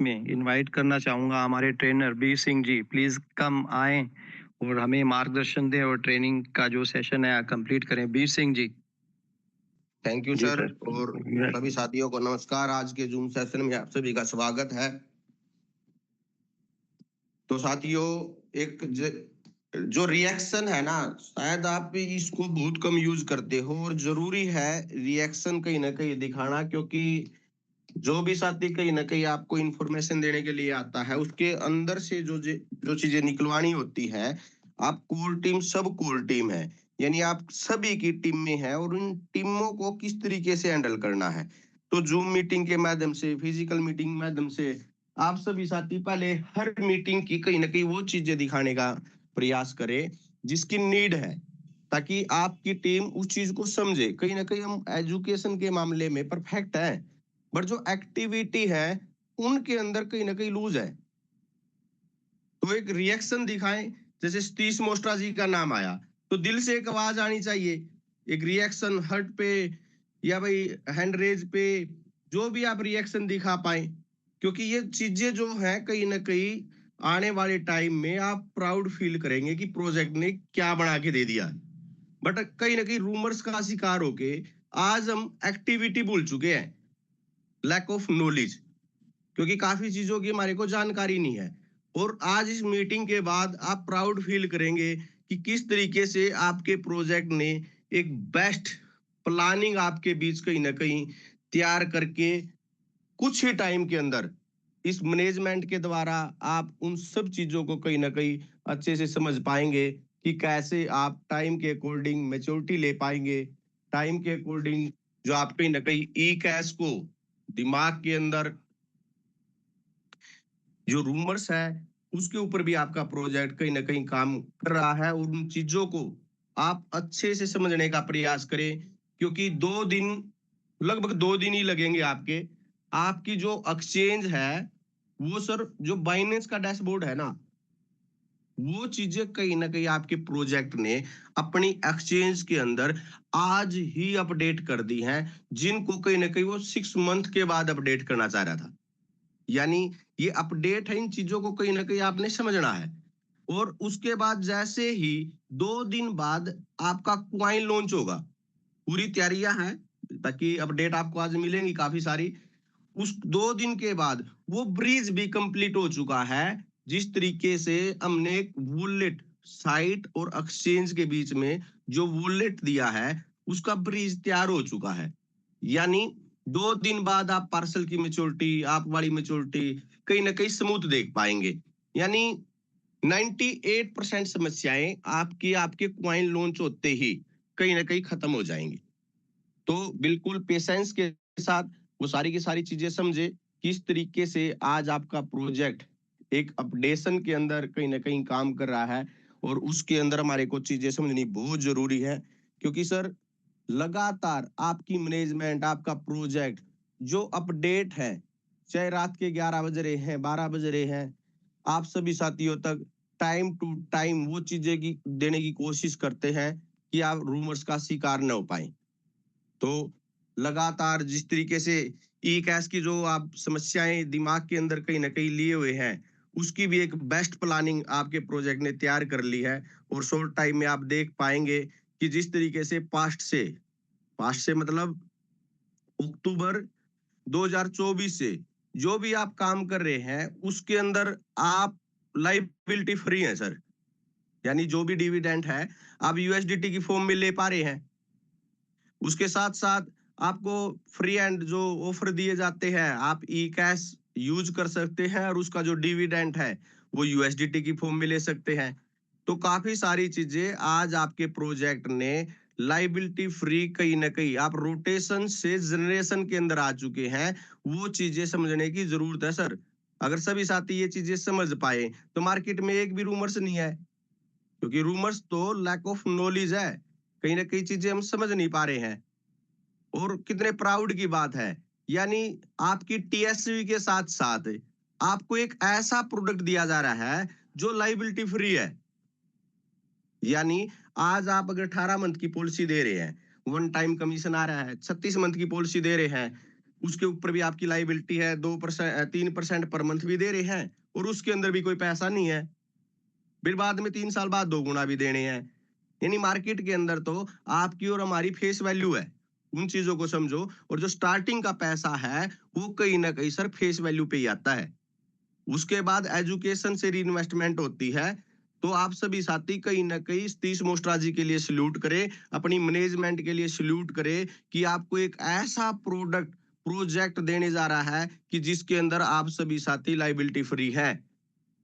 में इनवाइट करना चाहूँगा हमारे trainer Bir Singh ji, please come आएँ और हमें मार्गदर्शन दें और ट्रेनिंग का जो सेशन है कंप्लीट करें। बीर सिंह जी। थैंक यू जी सर। सर। और सभी साथियों को नमस्कार। आज के जूम सेशन में आप सभी का स्वागत है। तो साथियों, जो रिएक्शन है ना, शायद आप इसको बहुत कम यूज करते हो और जरूरी है रिएक्शन कहीं ना कहीं दिखाना, क्योंकि जो भी साथी कहीं ना कहीं आपको इंफॉर्मेशन देने के लिए आता है, उसके अंदर से जो चीजें निकलवानी होती है। आप कोर टीम, सब कोर टीम है, यानी आप सभी की टीम में है और उन टीमों को किस तरीके से हैंडल करना है। तो जूम मीटिंग के माध्यम से, फिजिकल मीटिंग के माध्यम से आप सभी साथी पहले हर मीटिंग की कहीं ना कहीं वो चीजें दिखाने का प्रयास करें जिसकी नीड है, ताकि आपकी टीम उस चीज को समझे। कहीं ना कहीं हम एजुकेशन के मामले में परफेक्ट है, बट जो एक्टिविटी है उनके अंदर कहीं ना कहीं लूज है। तो एक रिएक्शन दिखाएं। जैसे सतीश मोस्ट्रा जी का नाम आया तो दिल से एक आवाज आनी चाहिए, एक रिएक्शन हर्ट पे या भाई हैंड रेज पे, जो भी आप रिएक्शन दिखा पाए, क्योंकि ये चीजें जो है कहीं ना कहीं आने वाले टाइम में आप प्राउड फील करेंगे कि प्रोजेक्ट ने क्या बना के दे दिया। बट कहीं ना कहीं रूमर्स का शिकार होके आज हम एक्टिविटी भूल चुके हैं, लैक ऑफ नॉलेज, क्योंकि काफी चीजों की हमारे को जानकारी नहीं है। और आज इस मीटिंग के बाद आप प्राउड फील करेंगे कि किस तरीके से आपके प्रोजेक्ट ने एक बेस्ट प्लानिंग आपके बीच कहीं ना कहीं तैयार करके कुछ ही टाइम के अंदर इस मैनेजमेंट के द्वारा आप उन सब चीजों को कहीं ना कहीं अच्छे से समझ पाएंगे कि कैसे आप टाइम के अकॉर्डिंग मेच्योरिटी ले पाएंगे। टाइम के अकॉर्डिंग जो आप कहीं ना कहीं ई कैश को दिमाग के अंदर जो रूमर्स है उसके ऊपर भी आपका प्रोजेक्ट कहीं ना कहीं काम कर रहा है, और उन चीजों को आप अच्छे से समझने का प्रयास करें। क्योंकि 2 दिन, लगभग 2 दिन ही लगेंगे आपके। आपकी जो एक्सचेंज है वो सर, जो बाइनेंस का डैशबोर्ड है ना, वो चीजें कहीं ना कहीं आपके प्रोजेक्ट ने अपनी एक्सचेंज के अंदर आज ही अपडेट कर दी हैं, जिनको कहीं ना कहीं वो 6 मंथ के बाद अपडेट करना चाह रहा था। यानी ये अपडेट है, इन चीजों को कहीं ना कहीं आपने समझना है। और उसके बाद जैसे ही 2 दिन बाद आपका क्वाइन लॉन्च होगा, पूरी तैयारियां हैं, ताकि अपडेट आपको आज मिलेंगी काफी सारी। उस 2 दिन के बाद वो ब्रिज भी कंप्लीट हो चुका है। जिस तरीके से हमने एक वॉलेट साइट और एक्सचेंज के बीच में जो वॉलेट दिया है, उसका ब्रिज तैयार हो चुका है। यानी 2 दिन बाद आप पार्सल की मेच्योरिटी, आप वाली मेच्योरिटी कहीं ना कहीं स्मूथ देख पाएंगे। यानी 98% समस्याएं आपकी आपके क्वाइन लॉन्च होते ही कहीं ना कहीं खत्म हो जाएंगी। तो बिल्कुल पेशेंस के साथ वो सारी की सारी चीजें समझे, किस तरीके से आज आपका प्रोजेक्ट एक अपडेशन के अंदर कहीं ना कहीं काम कर रहा है, और उसके अंदर हमारे को चीजें समझनी बहुत जरूरी है। क्योंकि सर, लगातार आपकी मैनेजमेंट, आपका प्रोजेक्ट जो अपडेट है, चाहे रात के 11 बज रहे हैं, 12 बज रहे हैं, आप सभी साथियों तक टाइम टू टाइम वो चीजें की देने की कोशिश करते हैं कि आप रूमर्स का शिकार न हो पाए। तो लगातार जिस तरीके से ई कैश की जो आप समस्याएं दिमाग के अंदर कहीं ना कहीं लिए हुए हैं, उसकी भी एक बेस्ट प्लानिंग आपके प्रोजेक्ट ने तैयार कर ली है। और शॉर्ट टाइम में आप देख पाएंगे कि जिस तरीके से पास्ट से मतलब अक्टूबर 2024 से जो भी आप काम कर रहे हैं, उसके अंदर आप लाइबिलिटी फ्री हैं सर। यानी जो भी डिविडेंड है आप यूएसडीटी की फॉर्म में ले पा रहे हैं। उसके साथ साथ आपको फ्री एंड जो ऑफर दिए जाते हैं, आप ई कैश यूज कर सकते हैं, और उसका जो डिविडेंड है वो यूएसडीटी की फॉर्म में ले सकते हैं। तो काफी सारी चीजें आज आपके प्रोजेक्ट ने लाइबिलिटी फ्री, कहीं ना कहीं आप रोटेशन से जनरेशन के अंदर आ चुके हैं। वो चीजें समझने की जरूरत है सर। अगर सभी साथी ये चीजें समझ पाए तो मार्केट में एक भी रूमर्स नहीं है, क्योंकि रूमर्स तो लैक ऑफ नॉलेज है। कहीं ना कहीं चीजें हम समझ नहीं पा रहे हैं। और कितने प्राउड की बात है, यानी आपकी टीएसवी के साथ साथ आपको एक ऐसा प्रोडक्ट दिया जा रहा है जो लाइबिलिटी फ्री है। यानी आज आप अगर 18 मंथ की पॉलिसी दे रहे हैं, वन टाइम कमीशन आ रहा है, 36 मंथ की पॉलिसी दे रहे हैं, उसके ऊपर भी आपकी लाइबिलिटी है, 2% 3% पर मंथ भी दे रहे हैं और उसके अंदर भी कोई पैसा नहीं है। फिर बाद में 3 साल बाद 2 गुना भी देने हैं। यानी मार्केट के अंदर तो आपकी और हमारी फेस वैल्यू है। उन चीज़ों को समझो, और जो स्टार्टिंग का पैसा है, वो कहीं न कहीं सर फेस वैल्यू पे ही आता है। उसके बाद एजुकेशन से रीइन्वेस्टमेंट होती है। तो आप सभी साथी कहीं न कहीं सतीश मोस्ट्रा जी के लिए सैल्यूट करें, अपनी मैनेजमेंट के लिए सैल्यूट करें कि आपको एक ऐसा प्रोजेक्ट देने जा रहा है कि जिसके अंदर आप सभी साथी लायबिलिटी फ्री हैं।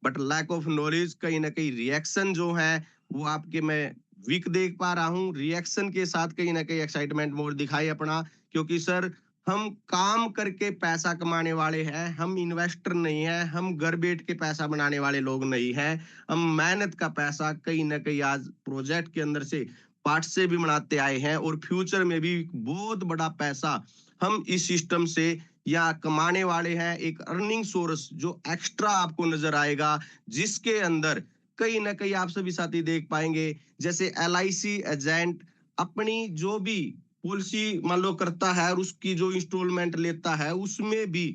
बट लैक ऑफ नॉलेज, कहीं ना कहीं रिएक्शन जो है वो आपके मैं वीक देख पा रहा हूँ। रिएक्शन के साथ कहीं ना कहीं एक्साइटमेंट मोड दिखाई अपना, क्योंकि सर हम काम करके पैसा कमाने वाले हैं, हम इन्वेस्टर नहीं है, हम घर बैठ के पैसा बनाने वाले लोग नहीं हैं। हम मेहनत का पैसा कहीं ना कहीं आज प्रोजेक्ट के अंदर से पार्ट से भी बनाते आए हैं, और फ्यूचर में भी बहुत बड़ा पैसा हम इस सिस्टम से या कमाने वाले हैं। एक अर्निंग सोर्स जो एक्स्ट्रा आपको नजर आएगा, जिसके अंदर कहीं ना कहीं आप सभी साथी देख पाएंगे, जैसे LIC एजेंट अपनी जो भी पॉलिसी मान लो करता है और उसकी जो इंस्टॉलमेंट लेता है, उसमें भी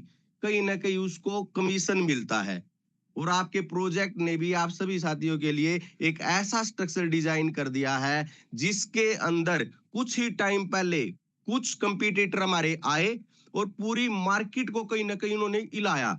कहीं ना कहीं उसको कमीशन मिलता है। और आपके प्रोजेक्ट ने भी आप सभी साथियों के लिए एक ऐसा स्ट्रक्चर डिजाइन कर दिया है, जिसके अंदर कुछ ही टाइम पहले कुछ कंपटीटर हमारे आए और पूरी मार्केट को कहीं ना कहीं उन्होंने हिलाया।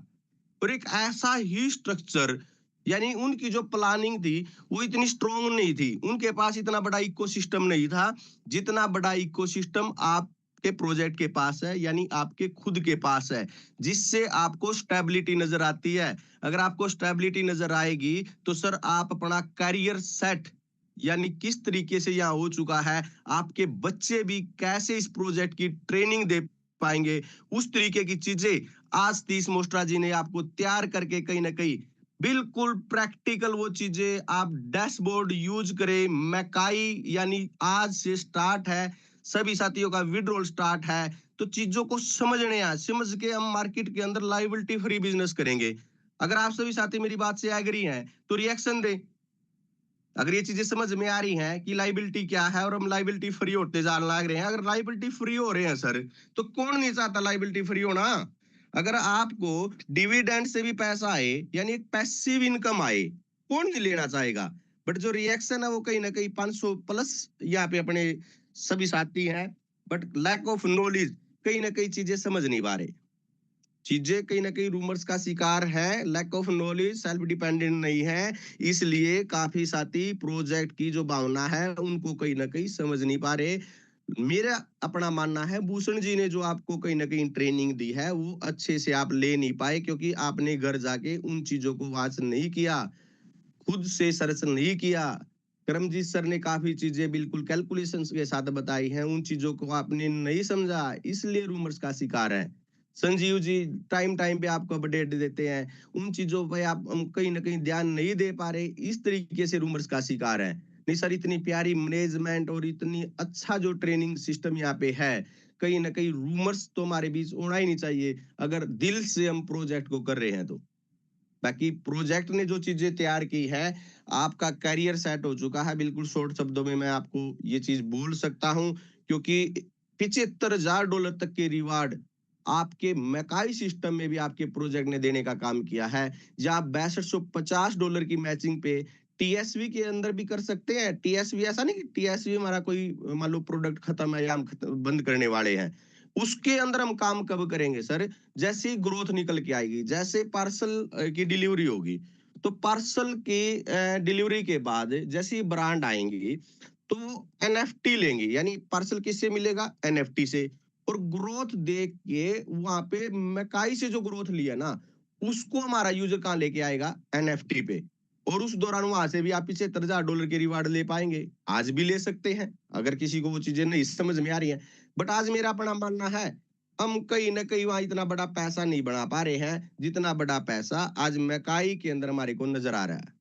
और एक ऐसा ही स्ट्रक्चर, यानी उनकी जो प्लानिंग थी वो इतनी स्ट्रोंग नहीं थी, उनके पास इतना बड़ा इकोसिस्टम नहीं था जितना बड़ा इकोसिस्टम आपके प्रोजेक्ट के पास है, यानी आपके खुद के पास है, जिससे आपको स्टेबिलिटी नजर आती है। अगर आपको स्टेबिलिटी नजर आएगी तो सर आप अपना करियर सेट, यानी किस तरीके से यहाँ हो चुका है, आपके बच्चे भी कैसे इस प्रोजेक्ट की ट्रेनिंग दे पाएंगे, उस तरीके की चीजें आज सतीश मोस्ट्रा जी ने आपको तैयार करके कहीं ना कहीं बिल्कुल प्रैक्टिकल वो चीजें आप डैशबोर्ड यूज करें। मैकाई यानी आज से स्टार्ट है, सभी साथियों का विड्रॉल स्टार्ट है। तो चीजों को समझने हैं, समझ के हम मार्केट के अंदर लायबिलिटी फ्री बिजनेस करेंगे। अगर आप सभी साथी मेरी बात से एग्री हैं तो रिएक्शन दें। अगर ये चीजें समझ में आ रही हैं कि लाइबिलिटी क्या है और हम लाइबिलिटी फ्री होते जाने लग रहे हैं, अगर लाइबिलिटी फ्री हो रहे हैं सर, तो कौन नहीं चाहता लाइबिलिटी फ्री होना। अगर आपको डिविडेंड से भी पैसा आए, यानी एक पैसिव इनकम आए, कौन नहीं लेना चाहेगा। बट जो रिएक्शन है वो कहीं ना कहीं 500 प्लस यहाँ पे अपने सभी साथी हैं, बट लैक ऑफ नॉलेज, कहीं ना कहीं चीजें समझ नहीं पा रहे। चीजें कहीं ना कहीं रूमर्स का शिकार है, lack of knowledge, self dependent नहीं है, इसलिए काफी साथी प्रोजेक्ट की जो भावना है उनको कहीं ना कहीं समझ नहीं पा रहे। मेरा अपना मानना है भूषण जी ने जो आपको कहीं ना कहीं ट्रेनिंग दी है वो अच्छे से आप ले नहीं पाए, क्योंकि आपने घर जाके उन चीजों को वाच नहीं किया, खुद से सर्च नहीं किया। करमजीत सर ने काफी चीजें बिल्कुल कैलकुलेशंस के साथ बताई हैं, उन चीजों को आपने नहीं समझा, इसलिए रूमर्स का शिकार है। संजीव जी टाइम टाइम पे आपको अपडेट देते हैं, उन चीजों पे आप हम कहीं ना कहीं ध्यान नहीं दे पा रहे, इस तरीके से रूमर्स का शिकार है। नहीं सर, इतनी प्यारी मैनेजमेंट और इतनी अच्छा जो ट्रेनिंग सिस्टम यहाँ पे है, कहीं ना कहीं रूमर्स तो हमारे बीच होना ही नहीं चाहिए, अगर दिल से हम प्रोजेक्ट को कर रहे हैं तो। बाकी प्रोजेक्ट ने जो चीजें तैयार की है, आपका करियर सेट हो चुका है, बिल्कुल शॉर्ट शब्दों में मैं आपको ये चीज बोल सकता हूं, क्योंकि $75,000 तक के रिवार्ड आपके मैकाई सिस्टम में भी आपके प्रोजेक्ट ने देने का काम किया है। या आप $6250 की मैचिंग पे TSV के अंदर भी कर सकते हैं। TSV ऐसा नहीं कि TSV हमारा कोई मान लो प्रोडक्ट खत्म है या हम बंद करने वाले हैं, उसके अंदर हम काम कब करेंगे सर, जैसे ही ग्रोथ निकल के आएगी, जैसे पार्सल की डिलीवरी होगी, तो पार्सल की डिलीवरी के बाद जैसे ही ब्रांड आएंगी तो NFT लेंगे, यानी पार्सल किससे मिलेगा, NFT से। और ग्रोथ देख के वहां पे मैकाई से जो ग्रोथ लिया ना, उसको हमारा यूजर कहाँ लेके आएगा, NFT पे। और उस दौरान वहां से भी आप $75,000 के रिवार्ड ले पाएंगे, आज भी ले सकते हैं अगर किसी को वो चीजें नहीं समझ में आ रही है। बट आज मेरा अपना मानना है, हम कहीं ना कहीं वहां इतना बड़ा पैसा नहीं बना पा रहे हैं जितना बड़ा पैसा आज मैकाई के अंदर हमारे को नजर आ रहा है।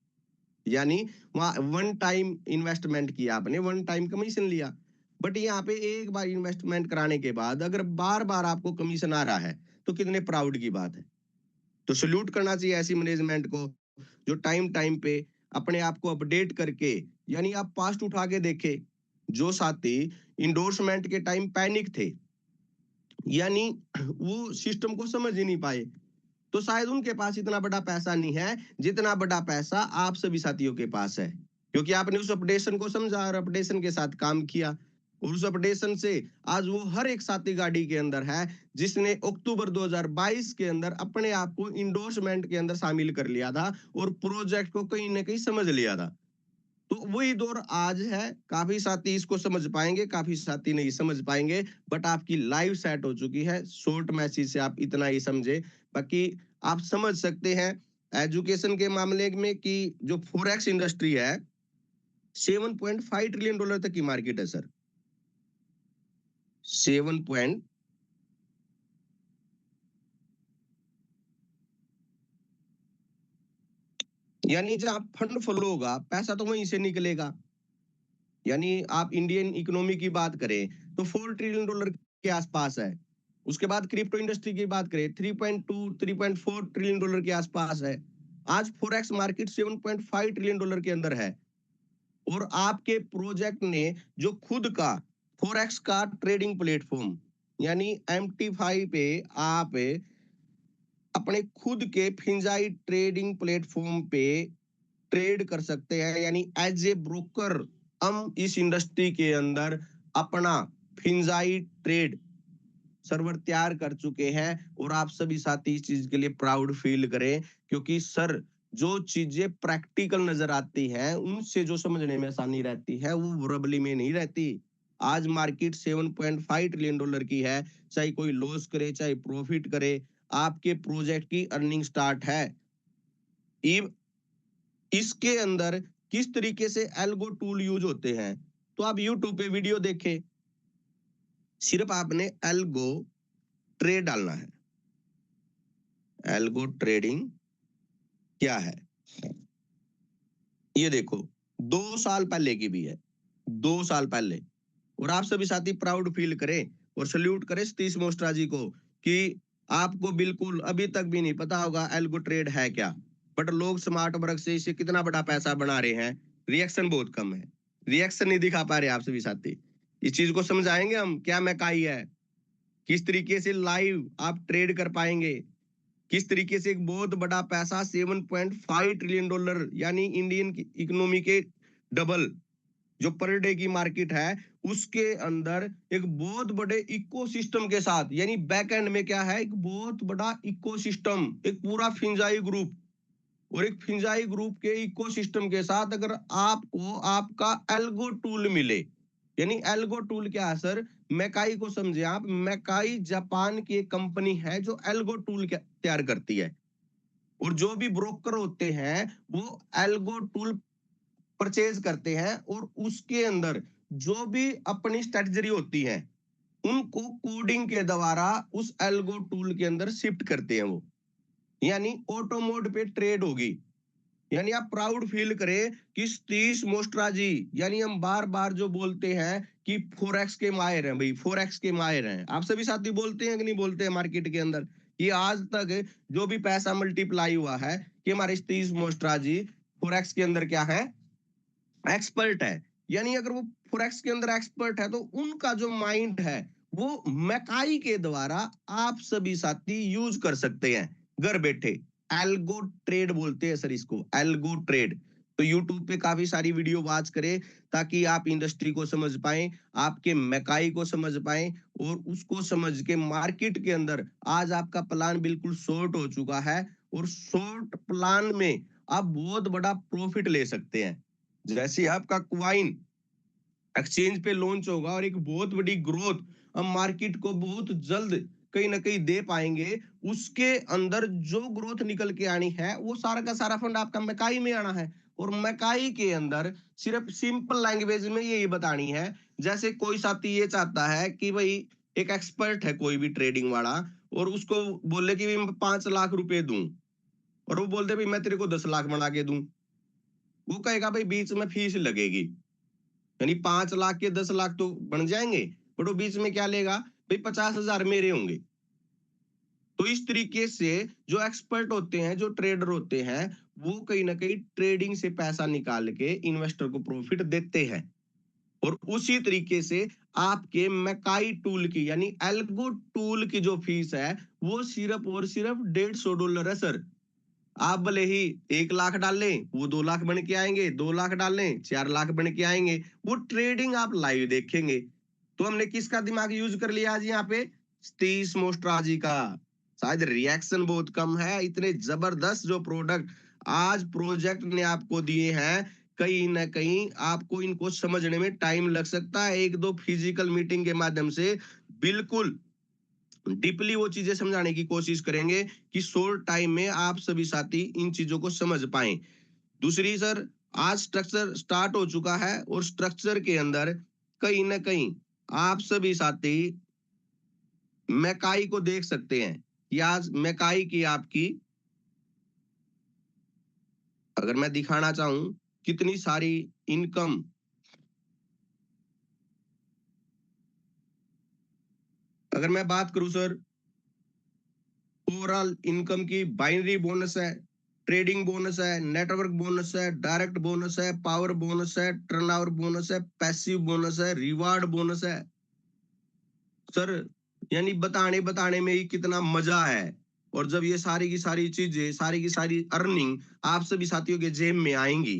यानी वहां वन टाइम इन्वेस्टमेंट किया आपने, वन टाइम कमीशन लिया, बट यहाँ पे एक बार इन्वेस्टमेंट कराने के बाद अगर बार बार आपको कमीशन आ रहा है, तो कितने प्राउड की बात है। तो सल्यूट करना चाहिए ऐसी मैनेजमेंट को, जो टाइम टाइम पे अपने आप को अपडेट करके, यानी आप पास्ट उठा के देखे, जो साथी इंडोर्समेंट के टाइम पैनिक थे, यानी वो सिस्टम को समझ ही नहीं पाए। तो शायद उनके पास इतना बड़ा पैसा नहीं है जितना बड़ा पैसा आप सभी साथियों के पास है, क्योंकि आपने उस अपडेशन को समझा और अपडेशन के साथ काम किया, और उस अपडेशन से आज वो हर एक साथी गाड़ी के अंदर है जिसने अक्टूबर 2022 के अंदर अपने आप को इंडोर्समेंट के अंदर शामिल कर लिया था और प्रोजेक्ट को कहीं ना कहीं समझ लिया था। तो वही दौर आज है। काफी साथी इसको समझ पाएंगे, काफी साथी नहीं समझ पाएंगे, बट आपकी लाइव सेट हो चुकी है। शॉर्ट मैसेज से आप इतना ही समझे, बाकी आप समझ सकते हैं एजुकेशन के मामले में कि जो फोरेक्स इंडस्ट्री है 7.5 ट्रिलियन डॉलर तक की मार्केट है सर। 7 यानी जब फंड फ्लो होगा पैसा तो वहीं से निकलेगा। यानी आप इंडियन इकोनॉमी की बात करें तो 4 ट्रिलियन डॉलर के आसपास है। उसके बाद क्रिप्टो इंडस्ट्री की बात करें 3.2 3.4 ट्रिलियन डॉलर के आसपास है। आज फोरेक्स मार्केट 7.5 ट्रिलियन डॉलर के अंदर है। और आपके प्रोजेक्ट ने जो खुद का फोरेक्स का ट्रेडिंग प्लेटफॉर्म यानी MT5 पे आप अपने खुद के फिंजाई ट्रेडिंग प्लेटफॉर्म पे ट्रेड कर सकते हैं, यानी एज ए ब्रोकर हम इस इंडस्ट्री के अंदर अपना फिंजाई ट्रेड सर्वर तैयार कर चुके हैं। और आप सभी साथी इस चीज के लिए प्राउड फील करें, क्योंकि सर जो चीजें प्रैक्टिकल नजर आती हैं उनसे जो समझने में आसानी रहती है वो वर्बली में नहीं रहती। आज मार्केट 7.5 ट्रिलियन डॉलर की है, चाहे कोई लॉस करे चाहे प्रॉफिट करे, आपके प्रोजेक्ट की अर्निंग स्टार्ट है। इसके अंदर किस तरीके से एल्गो टूल यूज होते हैं, तो आप यूट्यूब पे वीडियो देखें। सिर्फ आपने एल्गो ट्रेड डालना है। एल्गो ट्रेडिंग क्या है ये देखो, 2 साल पहले की भी है, 2 साल पहले। और आप सभी साथी प्राउड फील करें और सल्यूट करें सतीश मोस्ट्रा जी को कि आपको बिल्कुल अभी तक भी नहीं पता होगा एल्गो ट्रेड है क्या, बट लोग स्मार्ट वर्क से इसे कितना बड़ा पैसा बना रहे हैं। रिएक्शन बहुत कम है, रिएक्शन नहीं दिखा पा रहे आप सभी साथी। इस चीज को समझाएंगे हम क्या मैकाई है, किस तरीके से लाइव आप ट्रेड कर पाएंगे, किस तरीके से एक बहुत बड़ा पैसा 7.5 ट्रिलियन डॉलर यानी इंडियन इकोनॉमी के डबल जो पर डे की मार्केट है उसके अंदर एक बहुत बड़े इकोसिस्टम के साथ, यानी बैक एंड में क्या है, एक बहुत बड़ा इकोसिस्टम, एक पूरा फिंजाई ग्रुप। और एक फिंजाई ग्रुप के इकोसिस्टम के साथ अगर आपको आपका एल्गो टूल मिले, यानी एल्गो टूल क्या है सर, मैकाई को समझे आप। मैकाई जापान की एक कंपनी है जो एल्गो टूल तैयार करती है, और जो भी ब्रोकर होते हैं वो एल्गो टूल परचेज करते हैं, और उसके अंदर जो भी अपनी स्ट्रेटजी होती है उनको कोडिंग के द्वारा उस एल्गो टूल के अंदर शिफ्ट करते हैं वो, यानी ऑटो मोड पे ट्रेड होगी। यानी आप प्राउड फील करें कि सतीश मोस्ट्रा जी, यानी हम बार बार जो बोलते हैं कि फोरेक्स के माहिर हैं भाई, फोरेक्स के माहिर हैं, आप सभी साथी बोलते हैं कि नहीं बोलते हैं मार्केट के अंदर कि आज तक जो भी पैसा मल्टीप्लाई हुआ है कि हमारे सतीश मोस्ट्रा जी फोरेक्स के अंदर क्या है, एक्सपर्ट है। यानी अगर वो फोरेक्स के अंदर एक्सपर्ट है तो उनका जो माइंड है वो मैकाई के द्वारा आप सभी साथी यूज कर सकते हैं घर बैठे। एल्गो ट्रेड बोलते हैं सर इसको, एल्गो ट्रेड। तो यूट्यूब पे काफी सारी वीडियो वॉच करें ताकि आप इंडस्ट्री को समझ पाएं, आपके मैकाई को समझ पाएं, और उसको समझ के मार्केट के अंदर आज आपका प्लान बिल्कुल शॉर्ट हो चुका है, और शॉर्ट प्लान में आप बहुत बड़ा प्रॉफिट ले सकते हैं। जैसे आपका क्वाइन एक्सचेंज पे लॉन्च होगा और एक बहुत बड़ी ग्रोथ हम मार्केट को बहुत जल्द कहीं ना कहीं दे पाएंगे, उसके अंदर जो ग्रोथ निकल के आनी है वो सारा का सारा फंड आपका मैकाई में आना है। और मैकाई के अंदर सिर्फ सिंपल लैंग्वेज में यही बतानी है, जैसे कोई साथी ये चाहता है कि भाई एक एक्सपर्ट है कोई भी ट्रेडिंग वाला और उसको बोले कि मैं 5 लाख रुपए दूं, और वो बोलते भाई मैं तेरे को 10 लाख बना के दूं, वो कहेगा भाई बीच में फीस लगेगी, यानी 5 लाख के 10 लाख तो बन जाएंगे, बट वो बीच में क्या लेगा भाई, 50,000 मेरे होंगे। तो इस तरीके से जो एक्सपर्ट होते हैं, जो ट्रेडर होते हैं, वो कहीं ना कहीं ट्रेडिंग से पैसा निकाल के इन्वेस्टर को प्रॉफिट देते हैं। और उसी तरीके से आपके मैकाई टूल की यानी एल्गो टूल की जो फीस है वो सिर्फ और सिर्फ $150 है सर। आप भले ही 1 लाख डाल लें वो 2 लाख बन के आएंगे, 2 लाख डाल लें 4 लाख बन के आएंगे, वो ट्रेडिंग आप लाइव देखेंगे। तो हमने किसका दिमाग यूज कर लिया आज यहाँ पे? सतीश मोस्ट्रा जी का। शायद रिएक्शन बहुत कम है, इतने जबरदस्त जो प्रोडक्ट आज प्रोजेक्ट ने आपको दिए हैं, कहीं ना कहीं आपको इनको समझने में टाइम लग सकता है। एक दो फिजिकल मीटिंग के माध्यम से बिल्कुल डीपली वो चीजें समझाने की कोशिश करेंगे कि शॉर्ट टाइम में आप सभी साथी इन चीजों को समझ पाए। दूसरी सर, आज स्ट्रक्चर स्टार्ट हो चुका है और स्ट्रक्चर के अंदर कहीं ना कहीं आप सभी साथी मैकाई को देख सकते हैं कि आज मैकाई की आपकी, अगर मैं दिखाना चाहूं कितनी सारी इनकम, अगर मैं बात करूं सर ओवरऑल इनकम की, बाइनरी बोनस है, ट्रेडिंग बोनस है, नेटवर्क बोनस है, डायरेक्ट बोनस है, पावर बोनस है, टर्नओवर बोनस है, पैसिव बोनस है, रिवार्ड बोनस है सर। यानी बताने बताने में ही कितना मजा है। और जब ये सारी की सारी चीजें, सारी की सारी अर्निंग आप सभी साथियों के जेब में आएंगी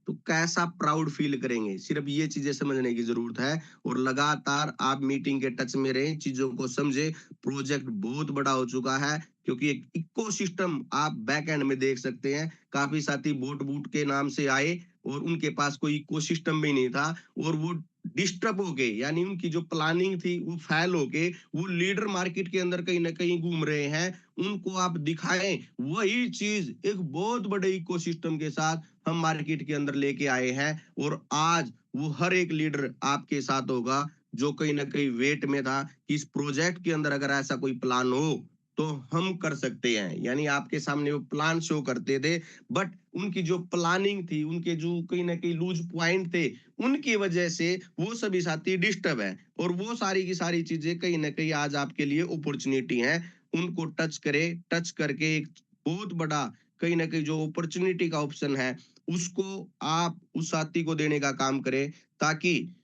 तो कैसा प्राउड फील करेंगे, सिर्फ ये चीजें समझने की जरूरत है। और लगातार आप मीटिंग के टच में रहें, चीजों को समझे। प्रोजेक्ट बहुत बड़ा हो चुका है क्योंकि एक इकोसिस्टम आप बैक एंड में देख सकते हैं। काफी साथी बोट बूट के नाम से आए और उनके पास कोई इकोसिस्टम भी नहीं था और वो डिस्टर्ब हो गए, यानी उनकी जो प्लानिंग थी वो फेल हो गए। वो लीडर मार्केट के अंदर कहीं ना कहीं घूम रहे हैं, उनको आप दिखाएं वही चीज एक बहुत बड़े इकोसिस्टम के साथ हम मार्केट के अंदर लेके आए हैं। और आज वो हर एक लीडर आपके साथ होगा जो कहीं ना कहीं वेट में था कि इस प्रोजेक्ट के अंदर अगर ऐसा कोई प्लान हो तो हम कर सकते हैं। यानी आपके सामने वो प्लान शो करते थे, बट उनकी जो प्लानिंग थी, उनके जो कहीं ना कहीं लूज पॉइंट थे, उनकी वजह से वो सभी साथी डिस्टर्ब है। और वो सारी की सारी चीजें कहीं ना कहीं आज आपके लिए अपॉर्चुनिटी है, उनको टच करे, टच करके एक बहुत बड़ा कहीं ना कहीं जो अपॉर्चुनिटी का ऑप्शन है उसको आप उस साथी को देने का काम करें, ताकि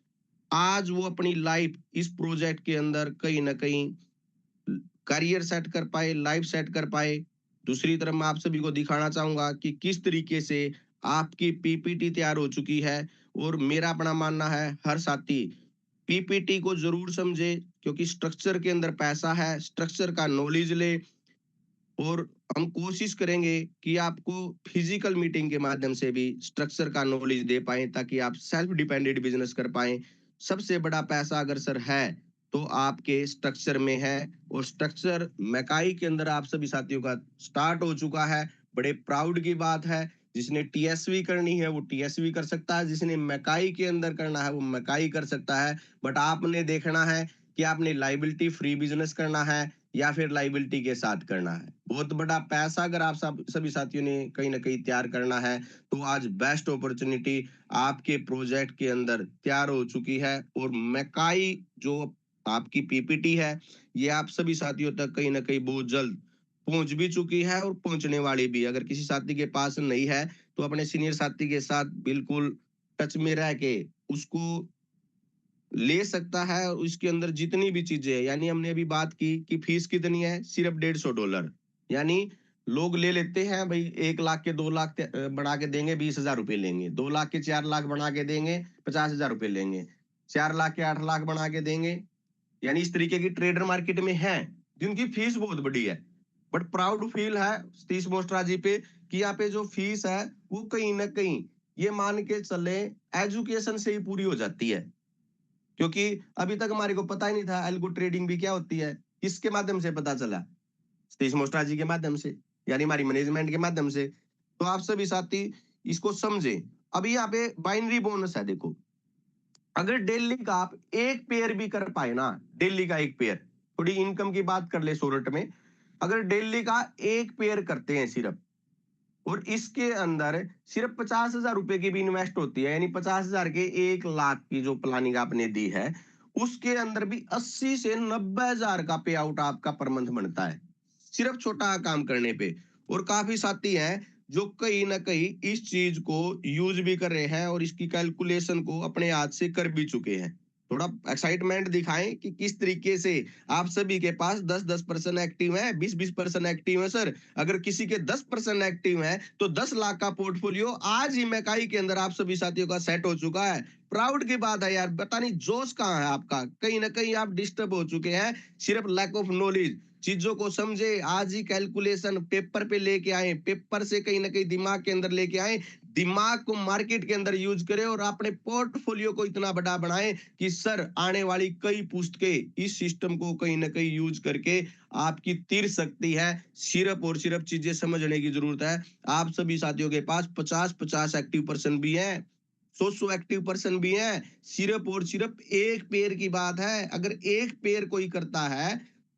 आज वो अपनी लाइफ इस प्रोजेक्ट के अंदर कहीं ना कहीं करियर सेट कर पाए, लाइफ सेट कर पाए। दूसरी तरफ मैं आप सभी को दिखाना चाहूंगा कि किस तरीके से आपकी पीपीटी तैयार हो चुकी है। और मेरा अपना मानना है हर साथी पीपीटी को जरूर समझे, क्योंकि स्ट्रक्चर के अंदर पैसा है, स्ट्रक्चर का नॉलेज ले। और हम कोशिश करेंगे कि आपको फिजिकल मीटिंग के माध्यम से भी स्ट्रक्चर का नॉलेज दे पाए, ताकि आप सेल्फ डिपेंडेंट बिजनेस कर पाए। सबसे बड़ा पैसा अगर सर है तो आपके स्ट्रक्चर में है। और स्ट्रक्चर मैकाई के अंदर आप सभी साथियों का स्टार्ट हो चुका है, बड़े प्राउड की बात है। जिसने टीएसवी करनी है वो टीएसवी कर सकता है, जिसने मैकाई के अंदर करना है वो मैकाई कर सकता है। बट आपने देखना है कि आपने लाइबिलिटी फ्री बिजनेस करना है या फिर लाइबिलिटी के साथ करना है। बहुत बड़ा पैसा अगर आप सब सभी साथियों ने कहीं ना कहीं तैयार करना है तो आज बेस्ट अपॉर्चुनिटी आपके प्रोजेक्ट के अंदर तैयार हो चुकी है। और मैकाई जो आपकी पीपीटी है ये आप सभी साथियों तक कहीं ना कहीं बहुत जल्द पहुंच भी चुकी है और पहुंचने वाली भी। अगर किसी साथी के पास नहीं है तो अपने सीनियर साथी के साथ बिल्कुल टच में रह के उसको ले सकता है। और इसके अंदर जितनी भी चीजें हैं, यानी हमने अभी बात की कि फीस कितनी है, सिर्फ $150। यानी लोग ले लेते हैं भाई 1 लाख के 2 लाख बढ़ा के देंगे, 20,000 रुपए लेंगे, 2 लाख के 4 लाख बढ़ा के देंगे, 50,000 रुपए लेंगे, 4 लाख के 8 लाख बढ़ा के देंगे। यानी इस तरीके की ट्रेडर मार्केट में है जिनकी फीस बहुत बड़ी है। बट प्राउड फील है सतीश मोस्ट्रा जी पे कि यहाँ पे जो फीस है वो कहीं ना कहीं ये मान के चले एजुकेशन से ही पूरी हो जाती है। क्योंकि अभी तक हमारे को पता ही नहीं था एल्गो ट्रेडिंग भी क्या होती है। किसके माध्यम से पता चला? सतीश मोस्ट्रा जी के माध्यम से, यानी हमारी मैनेजमेंट के माध्यम से। तो आप सभी साथी इसको समझे। अभी यहाँ पे बाइनरी बोनस है, देखो अगर डेली का आप एक पेयर भी कर पाए ना, डेली का एक पेयर, थोड़ी इनकम की बात कर ले शॉर्ट में, अगर डेली का एक पेयर करते हैं सिर्फ, और इसके अंदर सिर्फ 50,000 रुपए की भी इन्वेस्ट होती है, यानी 50,000 के 1 लाख की जो प्लानिंग आपने दी है उसके अंदर भी 80 से 90,000 का पे आउट आपका पर मंथ बनता है, सिर्फ छोटा काम करने पे। और काफी साथी हैं जो कहीं ना कहीं इस चीज को यूज भी कर रहे हैं और इसकी कैलकुलेशन को अपने हाथ से कर भी चुके हैं। थोड़ा एक्साइटमेंट दिखाएं कि किस तरीके से आप सभी के पास 10-10% एक्टिव है, 20-20% एक्टिव है सर। अगर किसी के 10% एक्टिव है तो 10 लाख का पोर्टफोलियो आज ही मैकाई के अंदर आप सभी साथियों का सेट हो चुका है। प्राउड की बात है यार, पता नहीं जोश कहाँ है आपका, कहीं ना कहीं आप डिस्टर्ब हो चुके हैं, सिर्फ लैक ऑफ नॉलेज। चीजों को समझे, आज ही कैलकुलेशन पेपर पे लेके आए, पेपर से कहीं ना कहीं दिमाग के अंदर लेके आए, दिमाग को मार्केट के अंदर यूज करें और अपने पोर्टफोलियो को इतना बड़ा बनाएं कि सर आने वाली कई पुस्तकें इस सिस्टम को कहीं ना कहीं यूज करके आपकी तीर सकती है। सिर्फ और सिर्फ चीजें समझने की जरूरत है। आप सभी साथियों के पास 50-50 एक्टिव पर्सन भी है, 100 एक्टिव पर्सन भी है। सिर्फ और सिर्फ एक पेयर की बात है। अगर एक पेयर कोई करता है,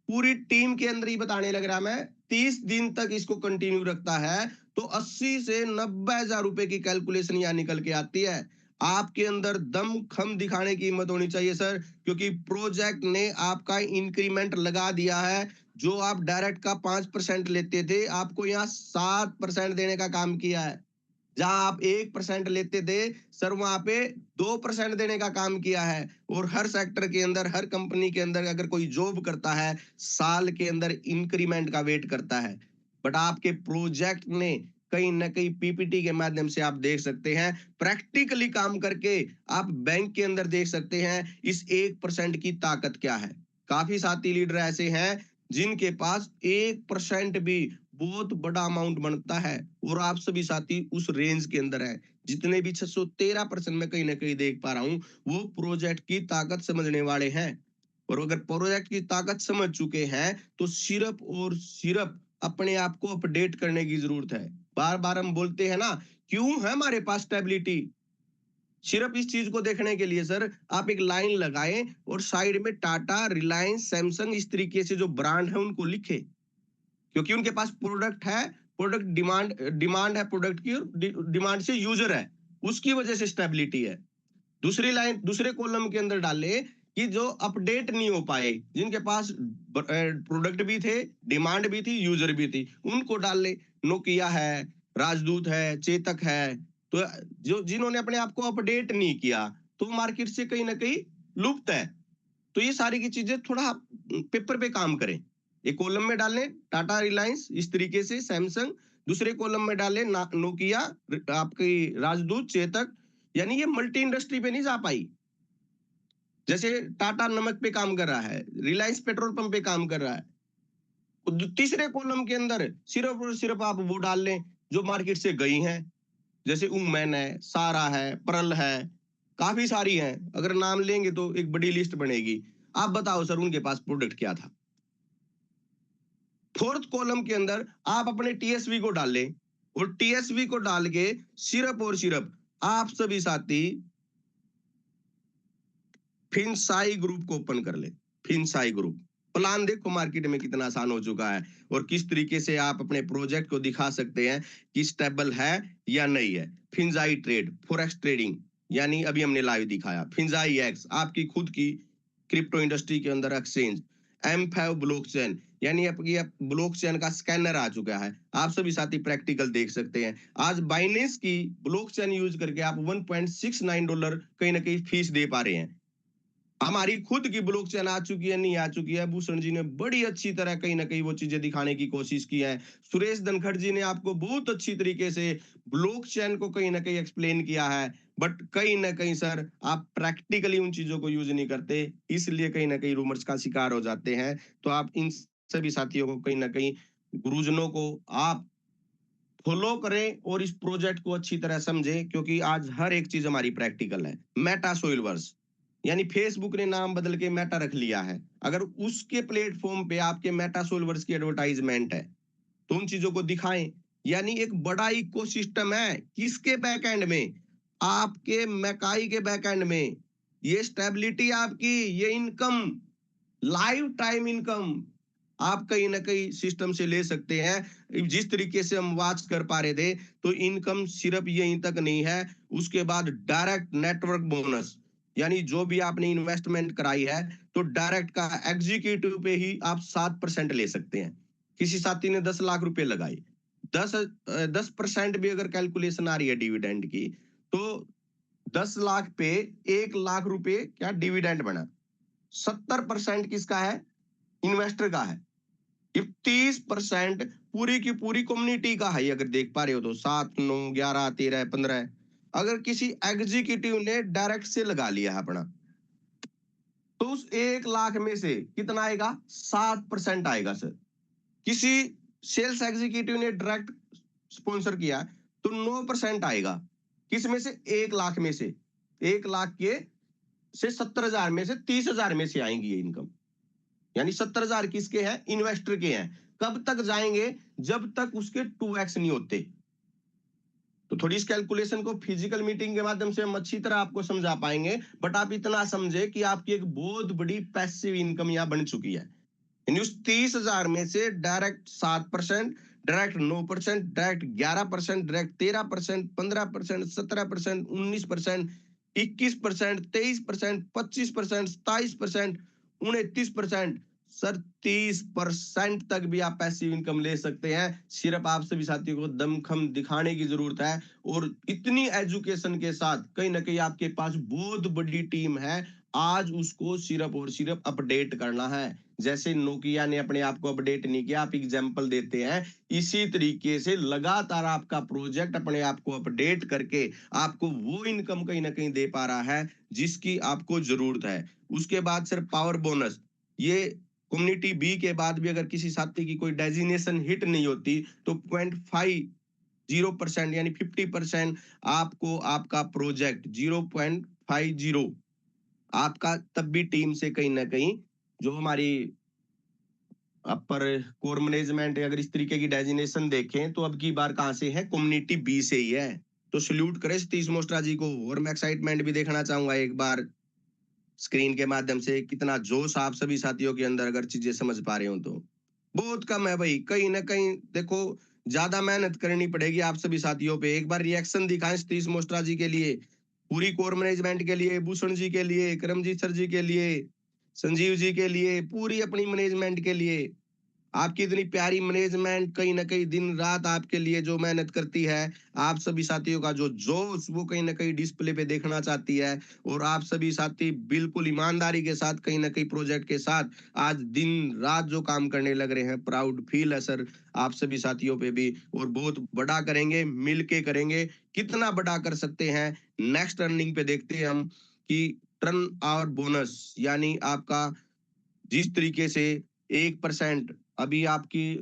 पूरी टीम के अंदर ही बताने लग रहा मैं, 30 दिन तक इसको कंटिन्यू रखता है तो 80 से 90,000 रुपए की कैलकुलेशन यहाँ निकल के आती है। आपके अंदर दम खम दिखाने की हिम्मत होनी चाहिए सर, क्योंकि प्रोजेक्ट ने आपका इंक्रीमेंट लगा दिया है। जो आप डायरेक्ट का 5% लेते थे, आपको यहाँ 7% देने का काम किया है। जहां आप 1% लेते थे सर, वहां पे 2% देने का काम किया है। और हर सेक्टर के अंदर, हर कंपनी के अंदर अगर कोई जॉब करता है, साल के अंदर इंक्रीमेंट का वेट करता है। बट आपके प्रोजेक्ट ने कहीं ना कहीं पीपीटी के माध्यम से आप देख सकते हैं, प्रैक्टिकली काम करके आप बैंक के अंदर देख सकते हैं इस 1% की ताकत क्या है। काफी साथी लीडर ऐसे हैं जिनके पास 1% भी बहुत बड़ा अमाउंट बनता है, और आप सभी साथी उस रेंज के अंदर है। जितने भी 613% में कहीं ना कहीं देख पा रहा हूं, वो प्रोजेक्ट की ताकत समझने वाले हैं। और अगर प्रोजेक्ट की ताकत समझ चुके हैं तो सिर्फ और सिर्फ अपने आप को अपडेट करने की जरूरत है। बार बार हम बोलते हैं ना, क्यों है हमारे पास स्टेबिलिटी, सिर्फ इस चीज को देखने के लिए सर। आप एक लाइन लगाएं और साइड में टाटा, रिलायंस, सैमसंग इस तरीके से जो ब्रांड है उनको लिखे, क्योंकि उनके पास प्रोडक्ट है, प्रोडक्ट डिमांड डिमांड है प्रोडक्ट की, और डिमांड से यूजर है, उसकी वजह से स्टेबिलिटी है। दूसरी लाइन दूसरे कॉलम के अंदर डाले कि जो अपडेट नहीं हो पाए, जिनके पास प्रोडक्ट भी थे, डिमांड भी थी, यूजर भी थी, उनको डाल ले। नोकिया है, राजदूत है, चेतक है। तो जो जिन्होंने अपने आप को अपडेट नहीं किया तो मार्केट से कहीं ना कहीं लुप्त है। तो ये सारी की चीजें थोड़ा पेपर पे काम करें। एक कॉलम में डालें टाटा, रिलायंस इस तरीके से, सैमसंग। दूसरे कॉलम में डालें नोकिया, आपकी राजदूत, चेतक। यानी ये मल्टी इंडस्ट्री पे नहीं जा पाई। जैसे टाटा नमक पे काम कर रहा है, रिलायंस पेट्रोल पंप पे काम कर रहा है। तीसरे कॉलम के अंदर सिर्फ और सिर्फ आप वो डाल लें जो मार्केट से गई हैं। जैसे उमैन है, सारा है, परल है, काफी सारी हैं। अगर नाम लेंगे तो एक बड़ी लिस्ट बनेगी। आप बताओ सर उनके पास प्रोडक्ट क्या था। फोर्थ कॉलम के अंदर आप अपने टीएसवी को डाल लें, और टीएसवी को डाल के सिर्फ और सिर्फ आप सभी साथी फिनसाई ग्रुप को ओपन कर ले। फिनसाई ग्रुप प्लान देखो मार्केट में कितना आसान हो चुका है, और किस तरीके से आप अपने प्रोजेक्ट को दिखा सकते हैं कि स्टेबल है या नहीं है। फिनसाई ट्रेड, फॉरेक्स ट्रेडिंग, यानी अभी हमने लाइव दिखाया। फिनसाई एक्स आपकी खुद की क्रिप्टो इंडस्ट्री के अंदर एक्सचेंज। M5 ब्लॉकचेन, यानी आपकी ब्लॉकचेन का स्कैनर आ चुका है। आप सभी साथी प्रैक्टिकल देख सकते हैं। आज बाइनेंस की ब्लॉकचेन यूज करके आप $1.69 कहीं ना कहीं फीस दे पा रहे हैं। हमारी खुद की ब्लॉकचेन आ चुकी है, नहीं आ चुकी है, भूषण जी ने बड़ी अच्छी तरह कहीं ना कहीं वो चीजें दिखाने की कोशिश की है। सुरेश धनखड़ जी ने आपको बहुत अच्छी तरीके से ब्लॉकचेन को कहीं ना कहीं एक्सप्लेन किया है। बट कहीं ना कहीं सर आप प्रैक्टिकली उन चीजों को यूज नहीं करते, इसलिए कहीं ना कहीं रूमर्स का शिकार हो जाते हैं। तो आप इन सभी साथियों को कहीं ना कहीं, गुरुजनों को आप फॉलो करें और इस प्रोजेक्ट को अच्छी तरह समझें, क्योंकि आज हर एक चीज हमारी प्रैक्टिकल है। मेटा सोइलवर्स, यानी फेसबुक ने नाम बदल के मेटा रख लिया है। अगर उसके प्लेटफॉर्म पे आपके मेटा सोइलवर्स की एडवर्टाइजमेंट है तो उन चीजों को दिखाएं। यानी एक बड़ा इकोसिस्टम है, किसके बैकएंड में, आपके मैकाई के बैकएंड में। ये स्टेबिलिटी आपकी, ये इनकम, लाइफ टाइम इनकम आप कहीं ना कहीं सिस्टम से ले सकते हैं। जिस तरीके से हम वाच कर पा रहे थे, तो इनकम सिर्फ यहीं तक नहीं है, उसके बाद डायरेक्ट नेटवर्क बोनस, यानी जो भी आपने इन्वेस्टमेंट कराई है तो डायरेक्ट का एग्जीक्यूटिव पे ही आप 7% ले सकते हैं। किसी साथी ने 10 लाख रुपए लगाए, 10% भी अगर कैलकुलेशन आ रही है डिविडेंड की, तो 10 लाख पे 1 लाख रुपए क्या डिविडेंड बना। 70% किसका है? इन्वेस्टर का है। ये 30% पूरी की पूरी कम्युनिटी का है। अगर देख पा रहे हो तो 7, 9, 11, 13, 15। अगर किसी एग्जीक्यूटिव ने डायरेक्ट से लगा लिया है अपना, तो उस 1 लाख में से कितना आएगा? 7% आएगा सर। किसी सेल्स एग्जीक्यूटिव ने डायरेक्ट स्पॉन्सर किया तो 9% आएगा। किस में से? 1 लाख में से। 1 लाख के से 70,000 में से 30,000 में से आएंगी ये इनकम। यानी 70,000 किसके हैं? इन्वेस्टर के हैं। कब तक जाएंगे? जब तक उसके 2x नहीं होते। तो थोड़ी इस कैलकुलेशन को फिजिकल मीटिंग के माध्यम से हम अच्छी तरह आपको समझा पाएंगे, बट आप इतना समझे कि आपकी एक बहुत बड़ी पैसिव इनकम यहां बन चुकी है। यानी उस 30,000 में से direct 7%, direct 9%, direct 11%, direct 13%, 15%, 17%, 19%, 21%, 23%, 25%, 27%, 29%। Sir 30% तक भी आप पैसिव इनकम ले सकते हैं। सिर्फ आप सभी साथियों को दमखम दिखाने की जरूरत है, और इतनी एजुकेशन के साथ कहीं ना कहीं आपके पास बहुत बड़ी टीम है। आज उसको सिर्फ और सिर्फ अपडेट करना है। जैसे नोकिया ने अपने आप को अपडेट नहीं किया, आप एग्जाम्पल देते हैं, इसी तरीके से लगातार आपका प्रोजेक्ट अपने आप को अपडेट करके आपको वो इनकम कहीं ना कहीं दे पा रहा है जिसकी आपको जरूरत है। उसके बाद सर पावर बोनस, ये कम्युनिटी बी के बाद भी अगर किसी साथी की कोई डेजिग्नेशन हिट नहीं होती तो 0.50% यानी 50% आपको आपका प्रोजेक्ट 0.50 आपका तब भी टीम से कहीं ना कहीं जो हमारी अपर कोर मैनेजमेंट, अगर इस तरीके की डेजिग्नेशन देखें तो अब की बार कहां से है? कम्युनिटी बी से ही है। तो सल्यूट करें सतीश मोस्ट्रा जी को। और मैं एक्साइटमेंट भी देखना चाहूंगा एक बार स्क्रीन के माध्यम से, कितना जोश आप सभी साथियों के अंदर अगर चीजें समझ पा रहे हो तो। बहुत कम है भाई, कहीं ना कहीं देखो ज्यादा मेहनत करनी पड़ेगी आप सभी साथियों पे। एक बार रिएक्शन दिखाएं सतीश मोस्ट्रा जी के लिए, पूरी कोर मैनेजमेंट के लिए, भूषण जी के लिए, करमजीत सर जी के लिए, संजीव जी के लिए, पूरी अपनी मैनेजमेंट के लिए। आपकी इतनी प्यारी मैनेजमेंट कहीं ना कहीं दिन रात आपके लिए जो मेहनत करती है, आप सभी साथियों का जो जोश वो कहीं ना कहीं डिस्प्ले पे देखना चाहती है। और आप सभी साथी बिल्कुल ईमानदारी के साथ कहीं ना कहीं प्रोजेक्ट के साथ आज दिन रात जो काम करने लग रहे हैं, प्राउड फील है सर आप सभी साथियों पे भी। और बहुत बड़ा करेंगे, मिलके करेंगे। कितना बड़ा कर सकते हैं नेक्स्ट अर्निंग पे देखते हैं हम, कि टर्न और बोनस यानी आपका जिस तरीके से 1% अभी आपकी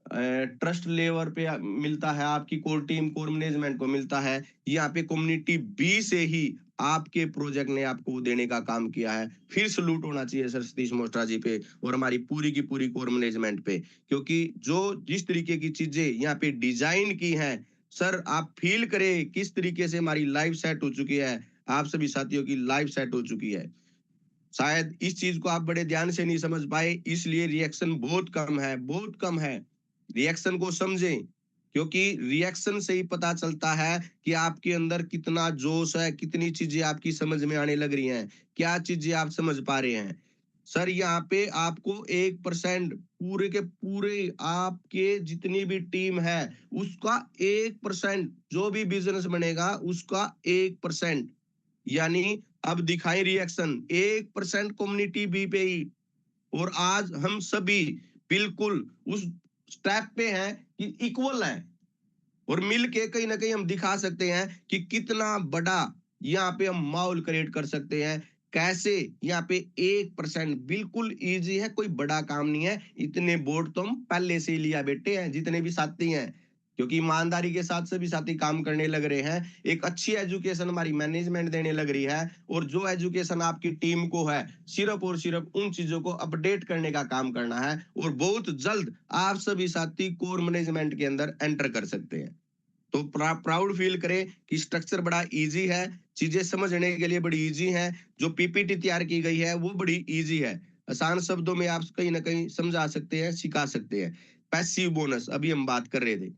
ट्रस्ट लेवल पे मिलता है, आपकी कोर टीम कोर मैनेजमेंट को मिलता है, यहाँ पे कम्युनिटी बी से ही आपके प्रोजेक्ट ने आपको देने का काम किया है। फिर सलूट होना चाहिए सर सतीश मोस्ट्रा जी पे और हमारी पूरी की पूरी कोर मैनेजमेंट पे, क्योंकि जो जिस तरीके की चीजें यहाँ पे डिजाइन की हैं सर, आप फील करें किस तरीके से हमारी लाइफ सेट हो चुकी है। आप सभी साथियों की लाइफ सेट हो चुकी है। शायद इस चीज को आप बड़े ध्यान से नहीं समझ पाए, इसलिए रिएक्शन बहुत कम है, बहुत कम है। रिएक्शन को समझें, क्योंकि रिएक्शन से ही पता चलता है कि आपके अंदर कितना जोश है, कितनी चीजें आपकी समझ में आने लग रही हैं, क्या चीजें आप समझ पा रहे हैं। सर यहाँ पे आपको 1% पूरे के पूरे आपके जितनी भी टीम है उसका 1%, जो भी बिजनेस बनेगा उसका 1%, यानी अब दिखाई रिएक्शन 1% कम्युनिटी बी पे ही। और आज हम सभी बिल्कुल उस स्टेप पे हैं कि इक्वल है, और मिलके कहीं ना कहीं हम दिखा सकते हैं कि कितना बड़ा यहाँ पे हम माहौल क्रिएट कर सकते हैं। कैसे? यहाँ पे 1% बिल्कुल इजी है, कोई बड़ा काम नहीं है। इतने बोर्ड तो हम पहले से ही लिया बैठे हैं जितने भी साथी हैं, क्योंकि ईमानदारी के साथ सभी साथी काम करने लग रहे हैं। एक अच्छी एजुकेशन हमारी मैनेजमेंट देने लग रही है, और जो एजुकेशन आपकी टीम को है सिर्फ और सिर्फ उन चीजों को अपडेट करने का काम करना है। और बहुत जल्द आप सभी साथी कोर मैनेजमेंट के अंदर एंटर कर सकते हैं। तो प्राउड फील करें कि स्ट्रक्चर बड़ा इजी है, चीजें समझने के लिए बड़ी इजी है, जो पीपीटी तैयार की गई है वो बड़ी इजी है। आसान शब्दों में आप कहीं ना कहीं समझा सकते हैं, सिखा सकते हैं। पैसिव बोनस अभी हम बात कर रहे थे,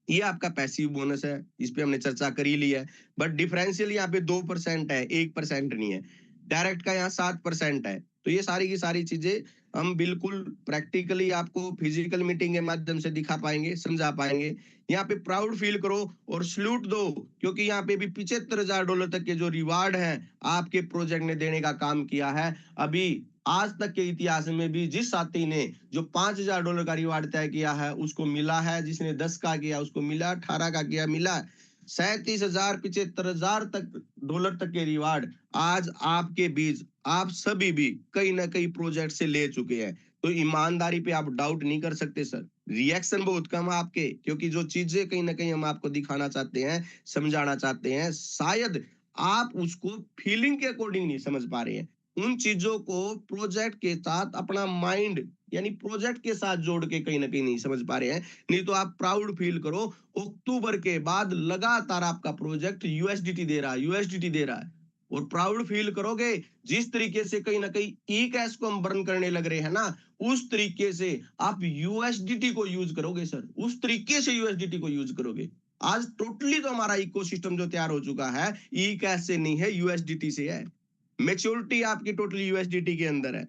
ये आपका पैसिव बोनस है, इस पे हमने चर्चा कर ही ली है। बट डिफरेंशियल यहाँ पे 2% है, 1% नहीं है। डायरेक्ट का यहाँ 7% है। तो ये सारी की सारी चीजें हम बिल्कुल प्रैक्टिकली आपको फिजिकल मीटिंग के माध्यम से दिखा पाएंगे, समझा पाएंगे। यहाँ पे प्राउड फील करो और सल्यूट दो, क्योंकि यहाँ पे भी $75,000 तक के जो रिवार्ड हैं आपके प्रोजेक्ट ने देने का काम किया है। अभी आज तक के इतिहास में भी जिस साथी ने जो $5,000 का रिवार्ड तय किया है उसको मिला है, जिसने 10 का किया उसको मिला, 18 का किया मिला। 37,000 $75,000 तक डॉलर तक के रिवार्ड आज आपके बीच आप सभी भी कहीं ना कहीं प्रोजेक्ट से ले चुके हैं। तो ईमानदारी पे आप डाउट नहीं कर सकते सर। रिएक्शन बहुत कम है आपके, क्योंकि जो चीजें कहीं ना कहीं हम आपको दिखाना चाहते हैं, समझाना चाहते हैं, शायद आप उसको फीलिंग के अकॉर्डिंग नहीं समझ पा रहे हैं। उन चीजों को प्रोजेक्ट के साथ अपना माइंड यानी प्रोजेक्ट के साथ जोड़ के कहीं ना कहीं नहीं समझ पा रहे हैं। नहीं तो आप प्राउड फील करो, अक्टूबर के बाद लगातार आपका प्रोजेक्ट यूएसडीटी दे रहा है, यूएसडीटी दे रहा है। और प्राउड फील करोगे, जिस तरीके से कहीं ना कहीं ई कैश को हम बर्न करने लग रहे हैं ना, उस तरीके से आप यूएसडीटी को यूज करोगे सर, उस तरीके से यूएसडीटी को यूज करोगे। आज टोटली तो हमारा इकोसिस्टम जो तैयार हो चुका है ई कैश से नहीं है, यूएसडीटी से है। मेच्योरिटी आपकी टोटली यूएसडीटी के अंदर है।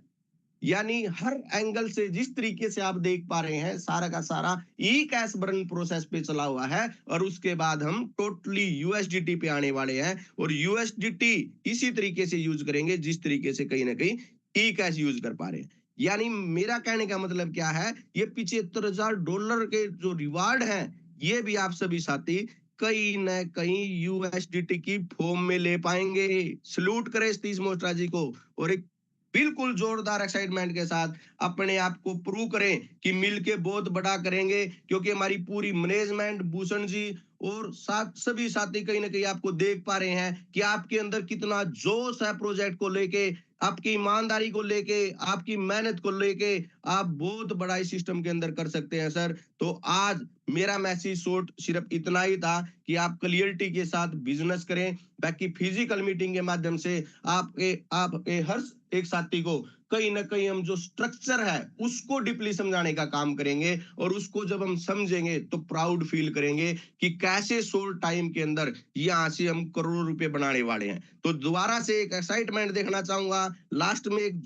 यानी हर एंगल से जिस तरीके से आप देख पा रहे हैं, सारा का सारा ई कैश बर्न प्रोसेस पे चला हुआ है। और उसके बाद हम टोटली यूएसडीटी पे आने वाले हैं, और यूएसडीटी इसी तरीके से यूज करेंगे जिस तरीके से कहीं ना कहीं ई कैश यूज कर पा रहे हैं। यानी मेरा कहने का मतलब क्या है, ये $75,000 के जो रिवार्ड है, ये भी आप सभी साथी कहीं ना कहीं यूएसडीटी की फॉर्म में ले पाएंगे। सल्यूट करें सतीश मोस्ट्रा जी को, और एक बिल्कुल जोरदार एक्साइटमेंट के साथ अपने आप को प्रूव करें कि मिलके बहुत बड़ा करेंगे। क्योंकि हमारी पूरी मैनेजमेंट, भूषण जी और साथ सभी साथी कहीं ना कहीं आपको देख पा रहे हैं कि आपके अंदर कितना जोश है प्रोजेक्ट को लेके, आपकी ईमानदारी को लेके, आपकी मेहनत को लेके। आप बहुत बड़ा इस सिस्टम के अंदर कर सकते हैं सर। तो आज मेरा मैसेज शॉर्ट सिर्फ इतना ही था कि आप क्लियरिटी के साथ बिजनेस करें। बाकी फिजिकल मीटिंग के माध्यम से आपके हर एक साथी को कहीं ना कहीं हम जो स्ट्रक्चर है उसको डीपली समझाने का काम करेंगे। और उसको जब हम समझेंगे तो प्राउड फील करेंगे कि कैसे शॉर्ट टाइम के अंदर यहाँ से हम करोड़ों रुपए बनाने वाले हैं। तो दोबारा से एक एक्साइटमेंट देखना चाहूंगा, लास्ट में एक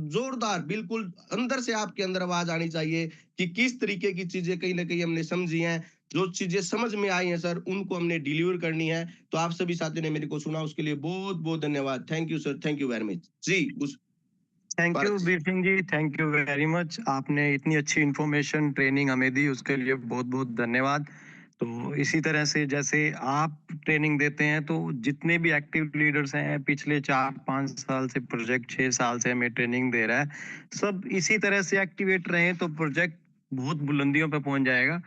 जोरदार बिल्कुल अंदर से आपके अंदर आवाज आनी चाहिए कि किस तरीके की चीजें कहीं ना कहीं हमने समझी हैं, जो चीजें समझ में आई हैं सर उनको हमने डिलीवर करनी है। तो आप सभी साथियों ने मेरे को सुना उसके लिए बहुत बहुत धन्यवाद। Thank you sir, thank you very much जी। उस thank you Bir Singh ji, thank you very much. आपने इतनी अच्छी इन्फॉर्मेशन ट्रेनिंग हमें दी, उसके लिए बहुत बहुत धन्यवाद। तो इसी तरह से जैसे आप ट्रेनिंग देते हैं, तो जितने भी एक्टिव लीडर्स हैं पिछले 4-5 साल से, प्रोजेक्ट 6 साल से हमें ट्रेनिंग दे रहा है, सब इसी तरह से एक्टिवेट रहे तो प्रोजेक्ट बहुत बुलंदियों पे पहुंच जाएगा।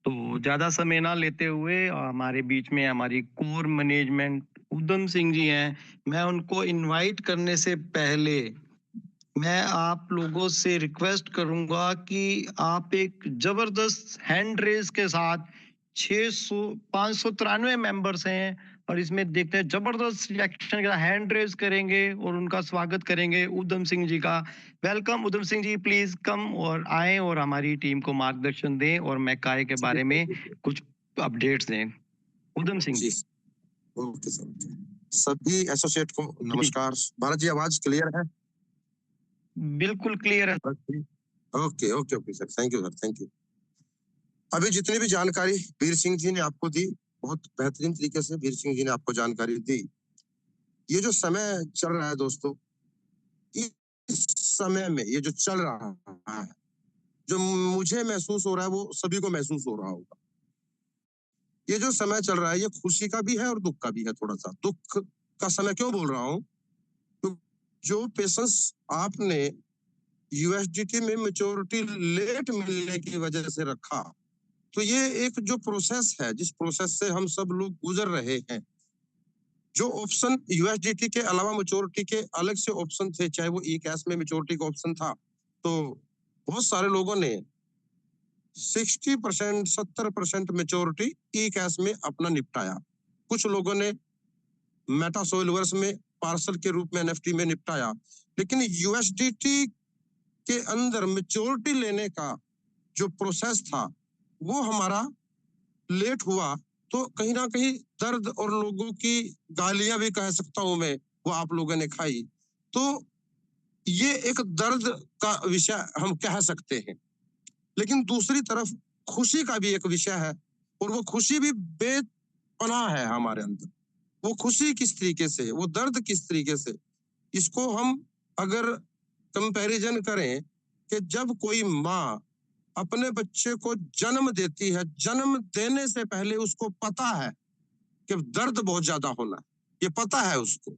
तो ज्यादा समय ना लेते हुए हमारे बीच में हमारी कोर मैनेजमेंट उधम सिंह जी हैं, मैं उनको इनवाइट करने से पहले मैं आप लोगों से रिक्वेस्ट करूंगा कि आप एक जबरदस्त हैंड रेस के साथ 600 593 मेंबर्स हैं, और इसमें देखते हैं जबरदस्त रिएक्शन के हैंड रेस करेंगे और उनका स्वागत करेंगे उधम सिंह जी का। Welcome Udham Singh ji, please come और आए और हमारी टीम को मार्गदर्शन दें और मैकाई के बारे में कुछ अपडेट्स दें। उधम सिंह जी। ओके सर, सभी एसोसिएट को नमस्कार। भारत जी, आवाज क्लियर है? बिल्कुल क्लियर है। Okay okay okay sir, thank you sir, thank you. अभी जितनी भी जानकारी वीर सिंह जी ने आपको दी, बहुत बेहतरीन तरीके से वीर सिंह जी ने आपको जानकारी दी। ये जो समय चल रहा है दोस्तों, इस समय में ये जो चल रहा है, जो मुझे महसूस हो रहा है वो सभी को महसूस हो रहा होगा। ये जो समय चल रहा है ये खुशी का भी है और दुख का भी है। थोड़ा सा दुख का समय क्यों बोल रहा हूँ, तो जो पेशेंस आपने यूएसडीटी में मैच्योरिटी लेट मिलने की वजह से रखा, तो ये एक जो प्रोसेस है, जिस प्रोसेस से हम सब लोग गुजर रहे हैं, जो ऑप्शन यूएसडीटी के अलावा मैच्योरिटी के अलग से ऑप्शन थे, चाहे वो ई कैश में मैच्योरिटी का ऑप्शन था, तो बहुत सारे लोगों ने 60% 70% मैच्योरिटी ई कैश में अपना निपटाया। कुछ लोगों ने मेटा सोलवर्स में पार्सल के रूप में एनएफटी में निपटाया। लेकिन यूएसडीटी के अंदर मैच्योरिटी लेने का जो प्रोसेस था वो हमारा लेट हुआ, तो कहीं ना कहीं दर्द और लोगों की गालियां भी कह सकता हूं मैं, वो आप लोगों ने खाई। तो ये एक दर्द का विषय हम कह सकते हैं, लेकिन दूसरी तरफ खुशी का भी एक विषय है, और वो खुशी भी बेपनाह है हमारे अंदर। वो खुशी किस तरीके से, वो दर्द किस तरीके से, इसको हम अगर कंपैरिजन करें कि जब कोई माँ अपने बच्चे को जन्म देती है, जन्म देने से पहले उसको पता है कि दर्द बहुत ज्यादा होना है, ये पता है उसको,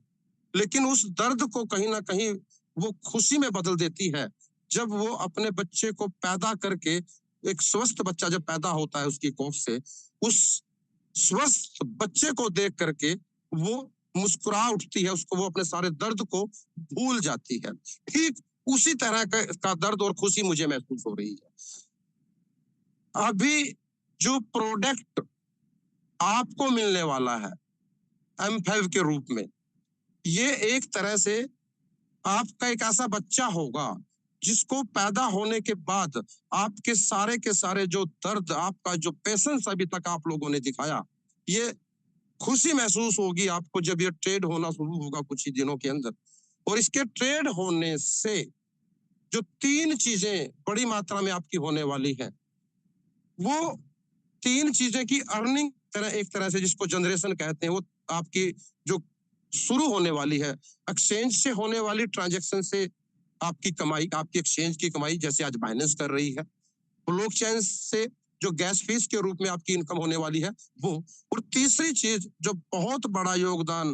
लेकिन उस दर्द को कहीं ना कहीं वो खुशी में बदल देती है जब वो अपने बच्चे को पैदा करके, एक स्वस्थ बच्चा जब पैदा होता है उसकी कोख से, उस स्वस्थ बच्चे को देख करके वो मुस्कुरा उठती है, उसको वो अपने सारे दर्द को भूल जाती है। ठीक उसी तरह का दर्द और खुशी मुझे महसूस हो रही है। अभी जो प्रोडक्ट आपको मिलने वाला है M5 के रूप में, ये एक तरह से आपका एक ऐसा बच्चा होगा जिसको पैदा होने के बाद आपके सारे के सारे जो दर्द, आपका जो पेशेंस अभी तक आप लोगों ने दिखाया, ये खुशी महसूस होगी आपको जब ये ट्रेड होना शुरू होगा कुछ ही दिनों के अंदर। और इसके ट्रेड होने से जो 3 चीजें बड़ी मात्रा में आपकी होने वाली है, वो 3 चीजें की अर्निंग एक तरह से जिसको जनरेशन कहते हैं, वो आपकी जो शुरू होने वाली है। एक्सचेंज से होने वाली ट्रांजैक्शन से आपकी कमाई, आपकी एक्सचेंज की कमाई, जैसे आज बाइनेंस कर रही है। ब्लॉकचेन से जो गैस फीस के रूप में आपकी इनकम होने वाली है वो। और तीसरी चीज जो बहुत बड़ा योगदान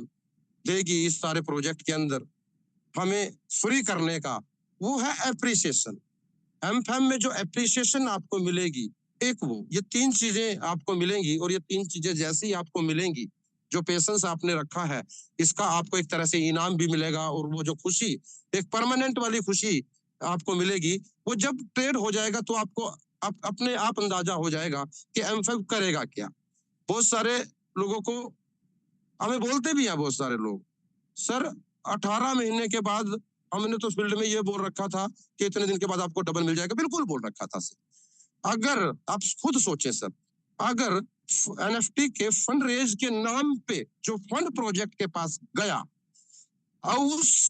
देगी इस सारे प्रोजेक्ट के अंदर हमें फ्री करने का, वो है एप्रिसिएशन। M5 में जो एप्रिसिएशन आपको मिलेगी, एक वो, ये 3 चीजें आपको मिलेंगी, और ये 3 चीजें जैसी आपको मिलेंगी, जो पेशेंस आपने रखा है, इसका आपको एक तरह से इनाम भी मिलेगा, और वो जो खुशी, एक परमानेंट वाली खुशी आपको मिलेगी, वो जब ट्रेड हो जाएगा तो आपको अपने आप अंदाजा हो जाएगा कि M5 करेगा क्या। बहुत सारे लोगों को हमें बोलते भी हैं बहुत सारे लोग, सर 18 महीने के बाद हमने तो फील्ड में ये बोल रखा था कि इतने दिन के बाद आपको डबल मिल जाएगा। बिल्कुल बोल रखा था सर। अगर आप खुद सोचें सर, अगर NFT के फंड रेज के नाम पे जो फंड प्रोजेक्ट के पास गया, और उस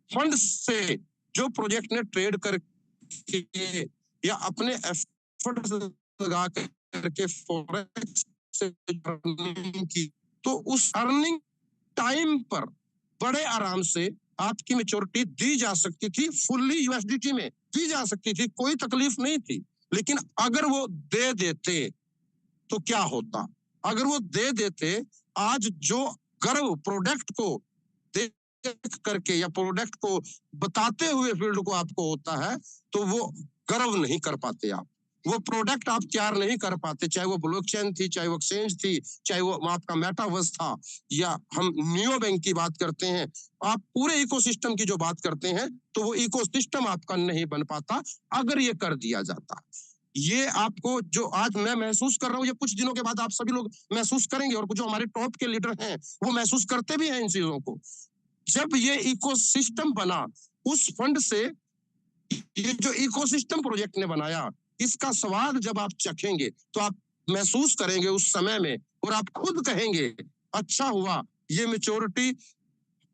फंड से जो प्रोजेक्ट ने ट्रेड करके या अपने एफर्ट लगा करके फॉरेक्स से अर्निंग की, तो उस अर्निंग टाइम पर बड़े आराम से आपकी मैच्योरिटी दी जा सकती थी, फुल्ली USDT में दी जा सकती थी, कोई तकलीफ नहीं थी। लेकिन अगर वो दे देते तो क्या होता? अगर वो दे देते, आज जो गर्व प्रोडक्ट को देख करके या प्रोडक्ट को बताते हुए फील्ड को आपको होता है, तो वो गर्व नहीं कर पाते आप, वो प्रोडक्ट आप तैयार नहीं कर पाते, चाहे वो ब्लॉकचेन थी, चाहे वो एक्सचेंज थी, चाहे वो आपका मेटावर्स था, या हम नियो बैंक की बात करते हैं, आप पूरे इकोसिस्टम की जो बात करते हैं, तो वो इकोसिस्टम आपका नहीं बन पाता अगर ये कर दिया जाता। ये आपको जो आज मैं महसूस कर रहा हूँ, ये कुछ दिनों के बाद आप सभी लोग महसूस करेंगे, और जो हमारे टॉप के लीडर हैं वो महसूस करते भी हैं इन चीजों को। जब ये इकोसिस्टम बना, उस फंड से ये जो इकोसिस्टम प्रोजेक्ट ने बनाया, इसका स्वाद जब आप चखेंगे तो आप महसूस करेंगे उस समय में, और आप खुद कहेंगे अच्छा हुआ ये मैच्योरिटी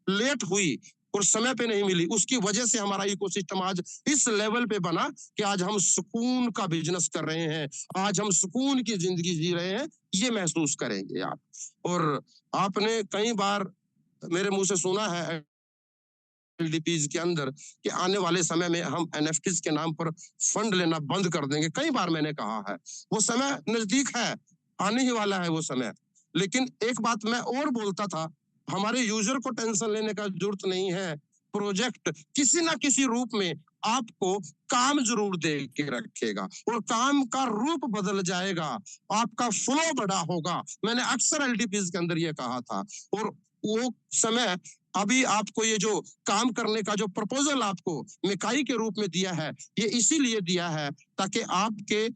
लेट हुई और समय पे नहीं मिली, उसकी वजह से हमारा इकोसिस्टम आज इस लेवल पे बना कि आज हम सुकून का बिजनेस कर रहे हैं, आज हम सुकून की जिंदगी जी रहे हैं, ये महसूस करेंगे आप। और आपने कई बार मेरे मुंह से सुना है LDPs के अंदर कि आने वाले समय में हम NFTs के नाम पर फंड लेना बंद कर देंगे। कई बार मैंने कहा है, वो समय नजदीक है, आने ही वाला है वो समय। लेकिन एक बात मैं और बोलता था, हमारे यूजर को टेंशन लेने का जरूरत नहीं है, प्रोजेक्ट किसी ना किसी रूप में आपको काम जरूर दे के रखेगा, और काम का रूप बदल जाएगा, आपका फ्लो बड़ा होगा। मैंने अक्सर LDPs के अंदर ये कहा था, और वो समय अभी आपको ये जो काम करने का जो प्रपोजल आपको मिकाई के रूप में दिया है, ये इसीलिए दिया है ताकि आपके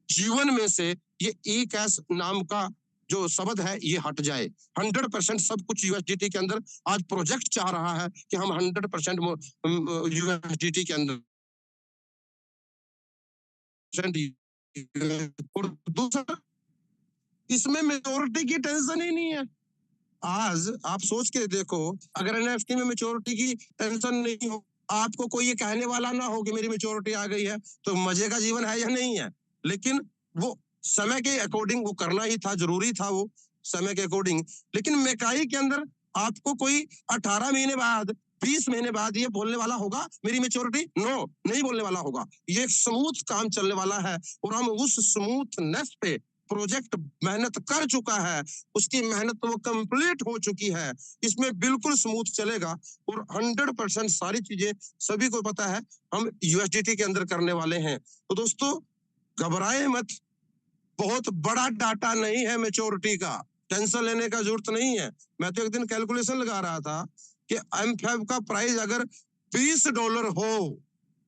जीवन में से ये ई कैश नाम का जो शब्द है ये हट जाए। 100% सब कुछ USDT के अंदर आज प्रोजेक्ट चाह रहा है कि हम 100% USDT के अंदर, और दूसरा इसमें मेजोरिटी की टेंशन ही नहीं है। आज आप सोच के देखो, अगर NFT में मैच्योरिटी की टेंशन नहीं हो, आपको कोई ये कहने वाला ना हो कि मेरी मैच्योरिटी आ गई है, तो मजे का जीवन है या नहीं है। लेकिन वो समय के अकॉर्डिंग वो करना ही था, जरूरी था वो समय के अकॉर्डिंग। लेकिन मैकाई के अंदर आपको कोई 18 महीने बाद, 20 महीने बाद ये बोलने वाला होगा मेरी मैच्योरिटी, नो, नहीं बोलने वाला होगा। ये स्मूथ काम चलने वाला है और हम उस स्मूथनेस पे प्रोजेक्ट मेहनत कर चुका है, उसकी मेहनत तो वो कंप्लीट हो चुकी है, इसमें बिल्कुल स्मूथ चलेगा और 100% सारी चीजें सभी को पता है हम यूएसडीटी के अंदर करने वाले हैं। तो दोस्तों घबराए मत, बहुत बड़ा डाटा नहीं है मैच्योरिटी का, टेंशन लेने का जरूरत नहीं है। मैं तो एक दिन कैलकुलेशन लगा रहा था कि एम5 का प्राइस अगर $20 हो,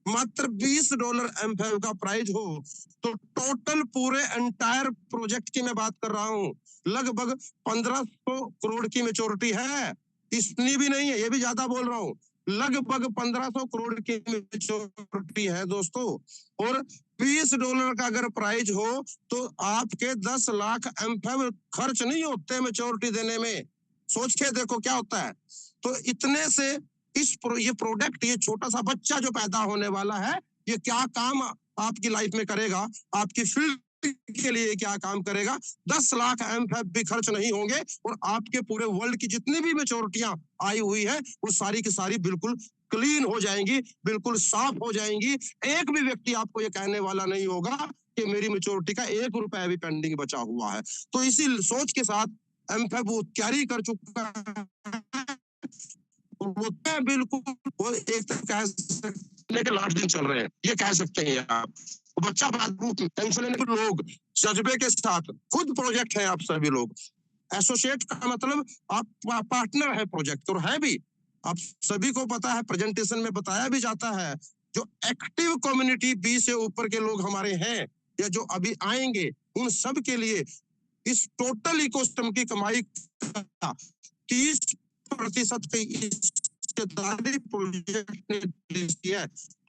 मात्र $20 एम5 का प्राइस हो, तो टोटल पूरे एंटायर प्रोजेक्ट की मैं बात कर रहा हूँ, लगभग 1500 करोड़ की मैच्योरिटी है। इतनी भी नहीं है, ये भी ज्यादा बोल रहा हूँ, लगभग 1500 करोड़ की मैच्योरिटी है दोस्तों। और $20 का अगर प्राइस हो तो आपके 10 लाख एम5 खर्च नहीं होते मैच्योरिटी देने में। सोच के देखो क्या होता है। तो इतने से ये प्रोडक्ट, ये छोटा सा बच्चा जो पैदा होने वाला है, ये क्या काम आपकी लाइफ में करेगा, आपकी फील्ड के लिए क्या काम करेगा। 10 लाख एम5 भी खर्च नहीं होंगे और आपके पूरे वर्ल्ड की जितनी भी मैच्योरिटियां आई हुई है वो सारी की सारी बिल्कुल क्लीन हो जाएंगी, बिल्कुल साफ हो जाएंगी। एक भी व्यक्ति आपको ये कहने वाला नहीं होगा कि मेरी मैच्योरिटी का ₹1 भी पेंडिंग बचा हुआ है। तो इसी सोच के साथ एम5 वो तैयारी कर चुका है, वो बिल्कुल वो एक तरह कह सकते के लास्ट दिन चल रहे हैं, ये कह सकते हैं आप। बच्चा टेंशन लेने के लोग जज्बे के साथ खुद प्रोजेक्ट है, आप सभी लोग एसोसिएट का मतलब आप पार्टनर है प्रोजेक्ट, और है भी। आप सभी को पता है, प्रेजेंटेशन में बताया भी जाता है, जो एक्टिव कम्युनिटी 20 से ऊपर के लोग हमारे हैं या जो अभी आएंगे, उन सब के लिए इस टोटल इकोसिस्टम की कमाई का 30% की हिस्सेदारी प्रोजेक्ट ने ली है।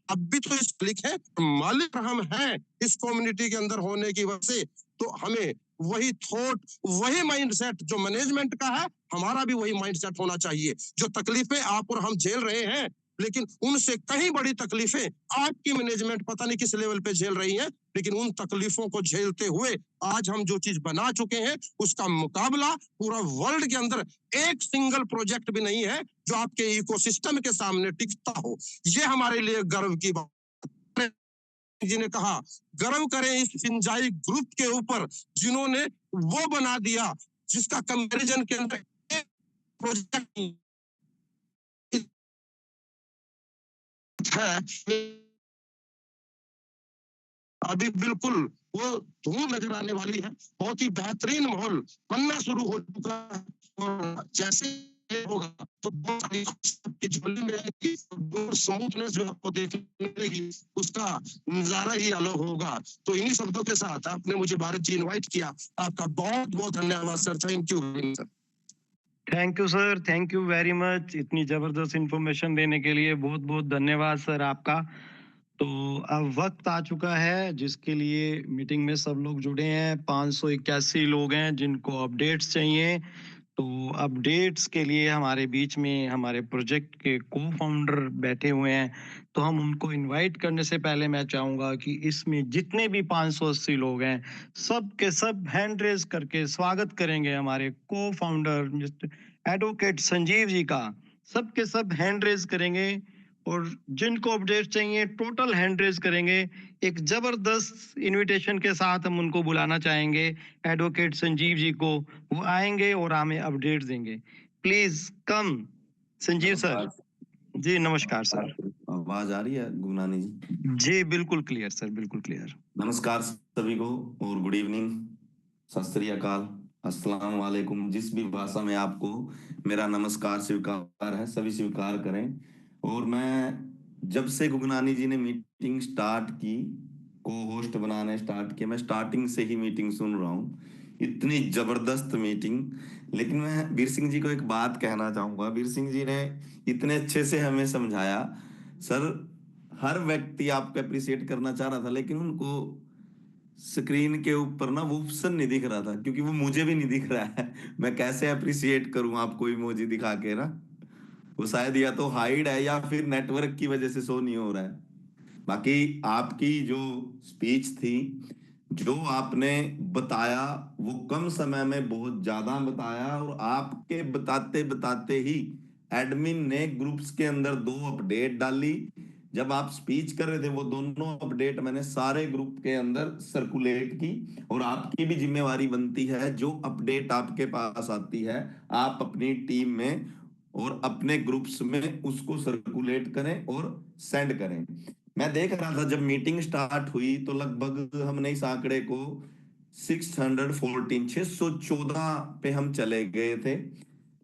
अब भी तो इस लिखे मालिक हम हैं इस कम्युनिटी के अंदर होने की वजह से, तो हमें वही थॉट, वही माइंडसेट जो मैनेजमेंट का है, हमारा भी वही माइंडसेट होना चाहिए। जो तकलीफें आप और हम झेल रहे हैं, लेकिन उनसे कहीं बड़ी तकलीफें आपकी मैनेजमेंट पता नहीं किस लेवल पे झेल रही है, लेकिन उन तकलीफों को झेलते हुए आज हम जो चीज बना चुके हैं, उसका मुकाबला पूरा वर्ल्ड के अंदर एक सिंगल प्रोजेक्ट भी नहीं है जो आपके इकोसिस्टम के सामने टिकता हो। ये हमारे लिए गर्व की बात। जी ने कहा गर्व करें इस सिंचाई ग्रुप के ऊपर जिन्होंने वो बना दिया जिसका कंपैरिजन के अंदर एक प्रोजेक्ट है। अभी बिल्कुल वो धूम नजर आने वाली है, बहुत ही बेहतरीन माहौल बनना शुरू हो चुका है। और जैसे ये होगा तो बहुत सारी की झोली में स्मूथनेस जो आपको देखने मिलेगी, उसका नजारा ही अलग होगा। तो इन्हीं शब्दों के साथ आपने मुझे भारत जी इनवाइट किया, आपका बहुत बहुत धन्यवाद sir, thank you sir. Thank you sir, thank you very much. इतनी जबरदस्त इंफॉर्मेशन देने के लिए बहुत बहुत धन्यवाद सर आपका। तो अब वक्त आ चुका है जिसके लिए मीटिंग में सब लोग जुड़े हैं। 581 लोग हैं जिनको अपडेट्स चाहिए। तो अपडेट्स के लिए हमारे बीच में हमारे प्रोजेक्ट के को-फाउंडर बैठे हुए हैं। तो हम उनको इनवाइट करने से पहले मैं चाहूँगा कि इसमें जितने भी 580 लोग हैं, सब के सब हैंड रेज़ करके स्वागत करेंगे हमारे cofounder mister advocate Sanjeev ji का। सब के सब हैंड रेज़ करेंगे और जिनको अपडेट चाहिए टोटल हैंड रेज़ करेंगे। एक जबरदस्त इनविटेशन के साथ हम उनको बुलाना चाहेंगे एडवोकेट संजीव जी को। वो आएंगे और हमें अपडेट देंगे। Please come Sanjeev sir. जी नमस्कार सर। आवाज आ रही है गुनानी जी? जी बिल्कुल क्लियर सर, बिल्कुल क्लियर। नमस्कार सभी को और गुड इवनिंग, सत श्री अकाल, अस्सलाम वालेकुम। जिस भी भाषा में आपको मेरा नमस्कार स्वीकार है, सभी स्वीकार करें। और मैं जब से गुगनानी जी ने मीटिंग स्टार्ट की, को होस्ट बनाने स्टार्ट किया, मैं स्टार्टिंग से ही मीटिंग सुन रहा हूँ, इतनी जबरदस्त मीटिंग। लेकिन मैं वीर सिंह जी को एक बात कहना चाहूंगा। वीर सिंह जी ने इतने अच्छे से हमें समझाया सर, हर व्यक्ति आपको अप्रिशिएट करना चाह रहा था, लेकिन उनको स्क्रीन के ऊपर ना वो ऑप्शन नहीं दिख रहा था, क्योंकि वो मुझे भी नहीं दिख रहा है। मैं कैसे अप्रिशिएट करूं आपको इमोजी दिखा के ना। वो शायद या तो हाइड है या फिर नेटवर्क की वजह से शो नहीं हो रहा है। बाकी आपकी जो स्पीच थी, जो आपने बताया, वो कम समय में बहुत ज्यादा बताया, और आपके बताते बताते ही एडमिन ने ग्रुप्स के अंदर 2 अपडेट डाली। जब आप स्पीच कर रहे थे, वो दोनों अपडेट मैंने सारे ग्रुप के अंदर सर्कुलेट की। और आपकी भी जिम्मेवारी बनती है, जो अपडेट आपके पास आती है, आप अपनी टीम में और अपने ग्रुप्स में उसको सर्कुलेट करें और सेंड करें। मैं देख रहा था जब मीटिंग स्टार्ट हुई तो लगभग हमने इस आंकड़े को 614 पे हम चले गए थे।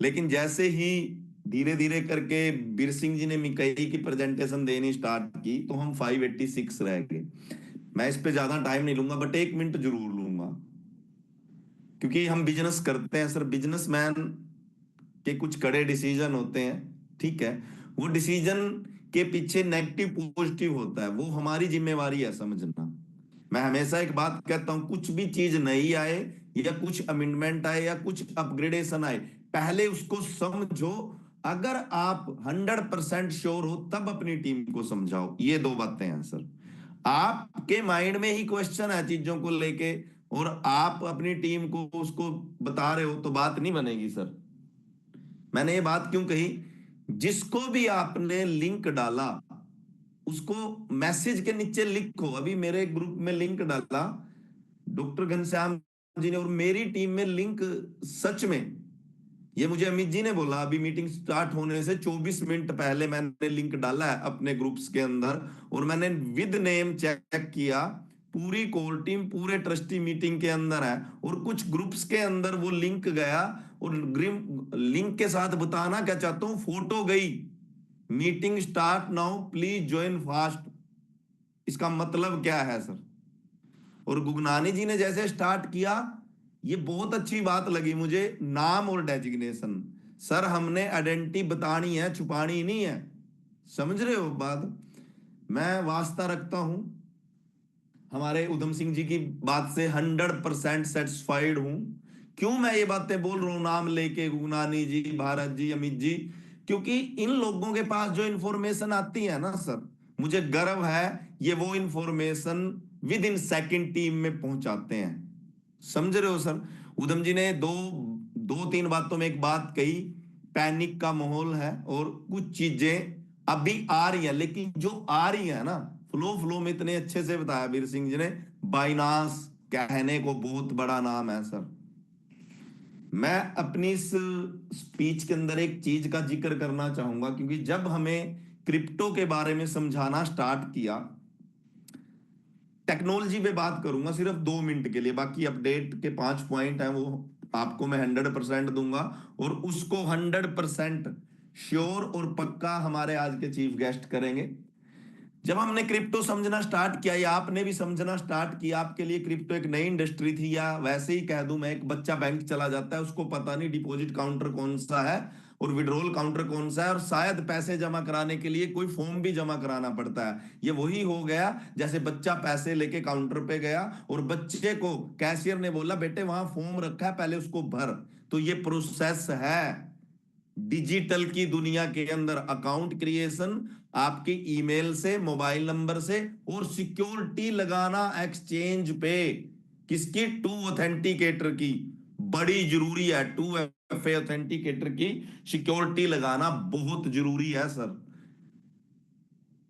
लेकिन जैसे ही धीरे धीरे करके बीर सिंह जी ने मिकई की प्रेजेंटेशन देनी स्टार्ट की तो हम 586 रह गए। मैं इस पे ज्यादा टाइम नहीं लूंगा, बट 1 मिनट जरूर लूंगा, क्योंकि हम बिजनेस करते हैं सर। बिजनेसमैन के कुछ कड़े डिसीजन होते हैं, ठीक है। वो डिसीजन के पीछे नेगेटिव पॉजिटिव होता है, वो हमारी जिम्मेवारी है समझना। मैं हमेशा एक बात कहता हूं, कुछ भी चीज नई आए या कुछ अमेंडमेंट आए या कुछ अपग्रेडेशन आए, पहले उसको समझो। अगर आप 100% श्योर हो तब अपनी टीम को समझाओ। ये 2 बातें हैं सर। आपके माइंड में ही क्वेश्चन है चीजों को लेके और आप अपनी टीम को उसको बता रहे हो तो बात नहीं बनेगी सर। मैंने ये बात क्यों कही, जिसको भी आपने लिंक डाला उसको मैसेज के नीचे लिखो। अभी मेरे ग्रुप में लिंक डाला डॉक्टर घनश्याम जी ने, और मेरी टीम में लिंक, सच में ये मुझे अमित जी ने बोला, अभी मीटिंग स्टार्ट होने से 24 मिनट पहले मैंने लिंक डाला है अपने ग्रुप्स के अंदर, और मैंने विद नेम चेक किया। पूरी कोर टीम पूरे ट्रस्टी मीटिंग के अंदर है, और कुछ ग्रुप्स के अंदर वो लिंक गया, और लिंक के साथ बताना क्या चाहता हूं, फोटो गई, meeting start now please join fast. इसका मतलब क्या है सर? और गुगनानी जी ने जैसे स्टार्ट किया, ये बहुत अच्छी बात लगी मुझे, नाम और डेजिग्नेशन। सर हमने आइडेंटिटी बतानी है, छुपानी नहीं है, समझ रहे हो बात? मैं वास्ता रखता हूं, हमारे उधम सिंह जी की बात से 100% सेटिस्फाइड हूं। क्यों मैं ये बातें बोल रहा हूं नाम लेके, गुगनानी जी, भारत जी, अमित जी? क्योंकि इन लोगों के पास जो इंफॉर्मेशन आती है ना सर, मुझे गर्व है, ये वो information with in second team में पहुंचाते हैं। समझ रहे हो सर? उधम जी ने दो तीन बातों में एक बात कही, पैनिक का माहौल है और कुछ चीजें अभी आ रही है, लेकिन जो आ रही है ना, फ्लो में इतने अच्छे से बताया वीर सिंह जी ने। बाइनास कहने को बहुत बड़ा नाम है सर। मैं अपनी इस स्पीच के अंदर एक चीज का जिक्र करना चाहूंगा, क्योंकि जब हमें क्रिप्टो के बारे में समझाना स्टार्ट किया, टेक्नोलॉजी पे बात करूंगा सिर्फ 2 मिनट के लिए, बाकी अपडेट के 5 पॉइंट हैं वो आपको मैं 100% दूंगा, और उसको 100% श्योर और पक्का हमारे आज के चीफ गेस्ट करेंगे। जब हमने क्रिप्टो समझना स्टार्ट किया, या आपने भी समझना स्टार्ट किया, आपके लिए क्रिप्टो एक नई इंडस्ट्री थी, या वैसे ही कह दूं मैं, एक बच्चा बैंक चला जाता है, उसको पता नहीं डिपॉजिट काउंटर कौन सा है और विड्रॉल काउंटर कौन सा है, और शायद पैसे जमा कराने के लिए कोई फॉर्म भी जमा कराना पड़ता है। ये वही हो गया जैसे बच्चा पैसे लेके काउंटर पे गया और बच्चे को कैशियर ने बोला बेटे वहां फॉर्म रखा है पहले उसको भर। तो ये प्रोसेस है डिजिटल की दुनिया के अंदर, अकाउंट क्रिएशन आपकी ईमेल से, मोबाइल नंबर से, और सिक्योरिटी लगाना एक्सचेंज पे, किसकी? टू ऑथेंटिकेटर की, बड़ी जरूरी है। 2FA ऑथेंटिकेटर की सिक्योरिटी लगाना बहुत जरूरी है सर,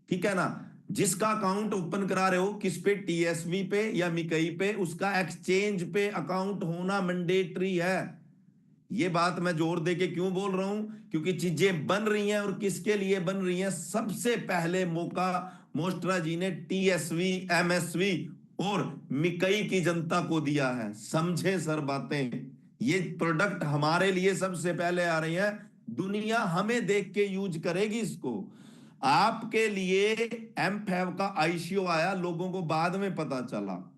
ठीक है ना? जिसका अकाउंट ओपन करा रहे हो, किस पे? TSV पे या मिकई पे, उसका एक्सचेंज पे अकाउंट होना मैंडेटरी है। ये बात मैं जोर दे के क्यों बोल रहा हूं? क्योंकि चीजें बन रही हैं, और किसके लिए बन रही हैं? सबसे पहले मौका मोस्ट्रा जी ने TSV, MSV और मिकई की जनता को दिया है। समझे सर बातें? ये प्रोडक्ट हमारे लिए सबसे पहले आ रही है, दुनिया हमें देख के यूज करेगी इसको। आपके लिए M5 का ICO आया, लोगों को बाद में पता चला।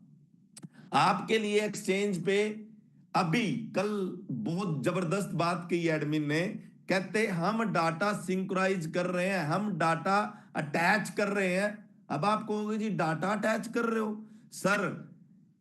आपके लिए एक्सचेंज पे अभी कल बहुत जबरदस्त बात की एडमिन ने, कहते हम डाटा सिंक्राइज कर रहे हैं, हम डाटा अटैच कर रहे हैं। अब आप कहोगे जी डाटा अटैच कर रहे हो सर,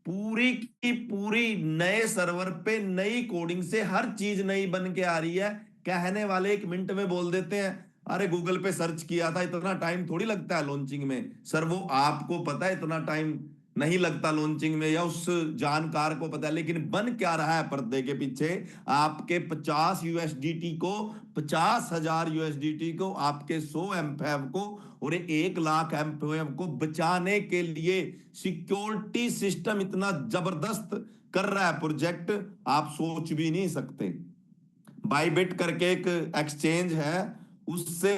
पूरी की पूरी नए सर्वर पे नई कोडिंग से हर चीज नई बन के आ रही है। कहने वाले 1 मिनट में बोल देते हैं, अरे गूगल पे सर्च किया था, इतना टाइम थोड़ी लगता है लॉन्चिंग में। सर वो आपको पता है इतना टाइम नहीं लगता लॉन्चिंग में, या उस जानकार को पता है, लेकिन बन क्या रहा है पर्दे के पीछे? आपके 50 यूएसडीटी को, 50,000 यूएसडीटी को, आपके 100 एमफैव को और 1 लाख एमफैव को बचाने के लिए सिक्योरिटी सिस्टम इतना जबरदस्त कर रहा है प्रोजेक्ट, आप सोच भी नहीं सकते। बाइबिट करके एक एक्सचेंज है, उससे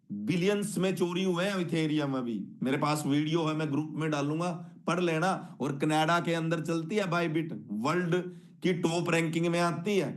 बिलियंस में चोरी हुए हैं इथेरियम। अभी मेरे पास वीडियो है, मैं ग्रुप में डालूंगा, पढ़ लेना। और कनाडा के अंदर चलती है बाइबिट, वर्ल्ड की टॉप रैंकिंग में आती है।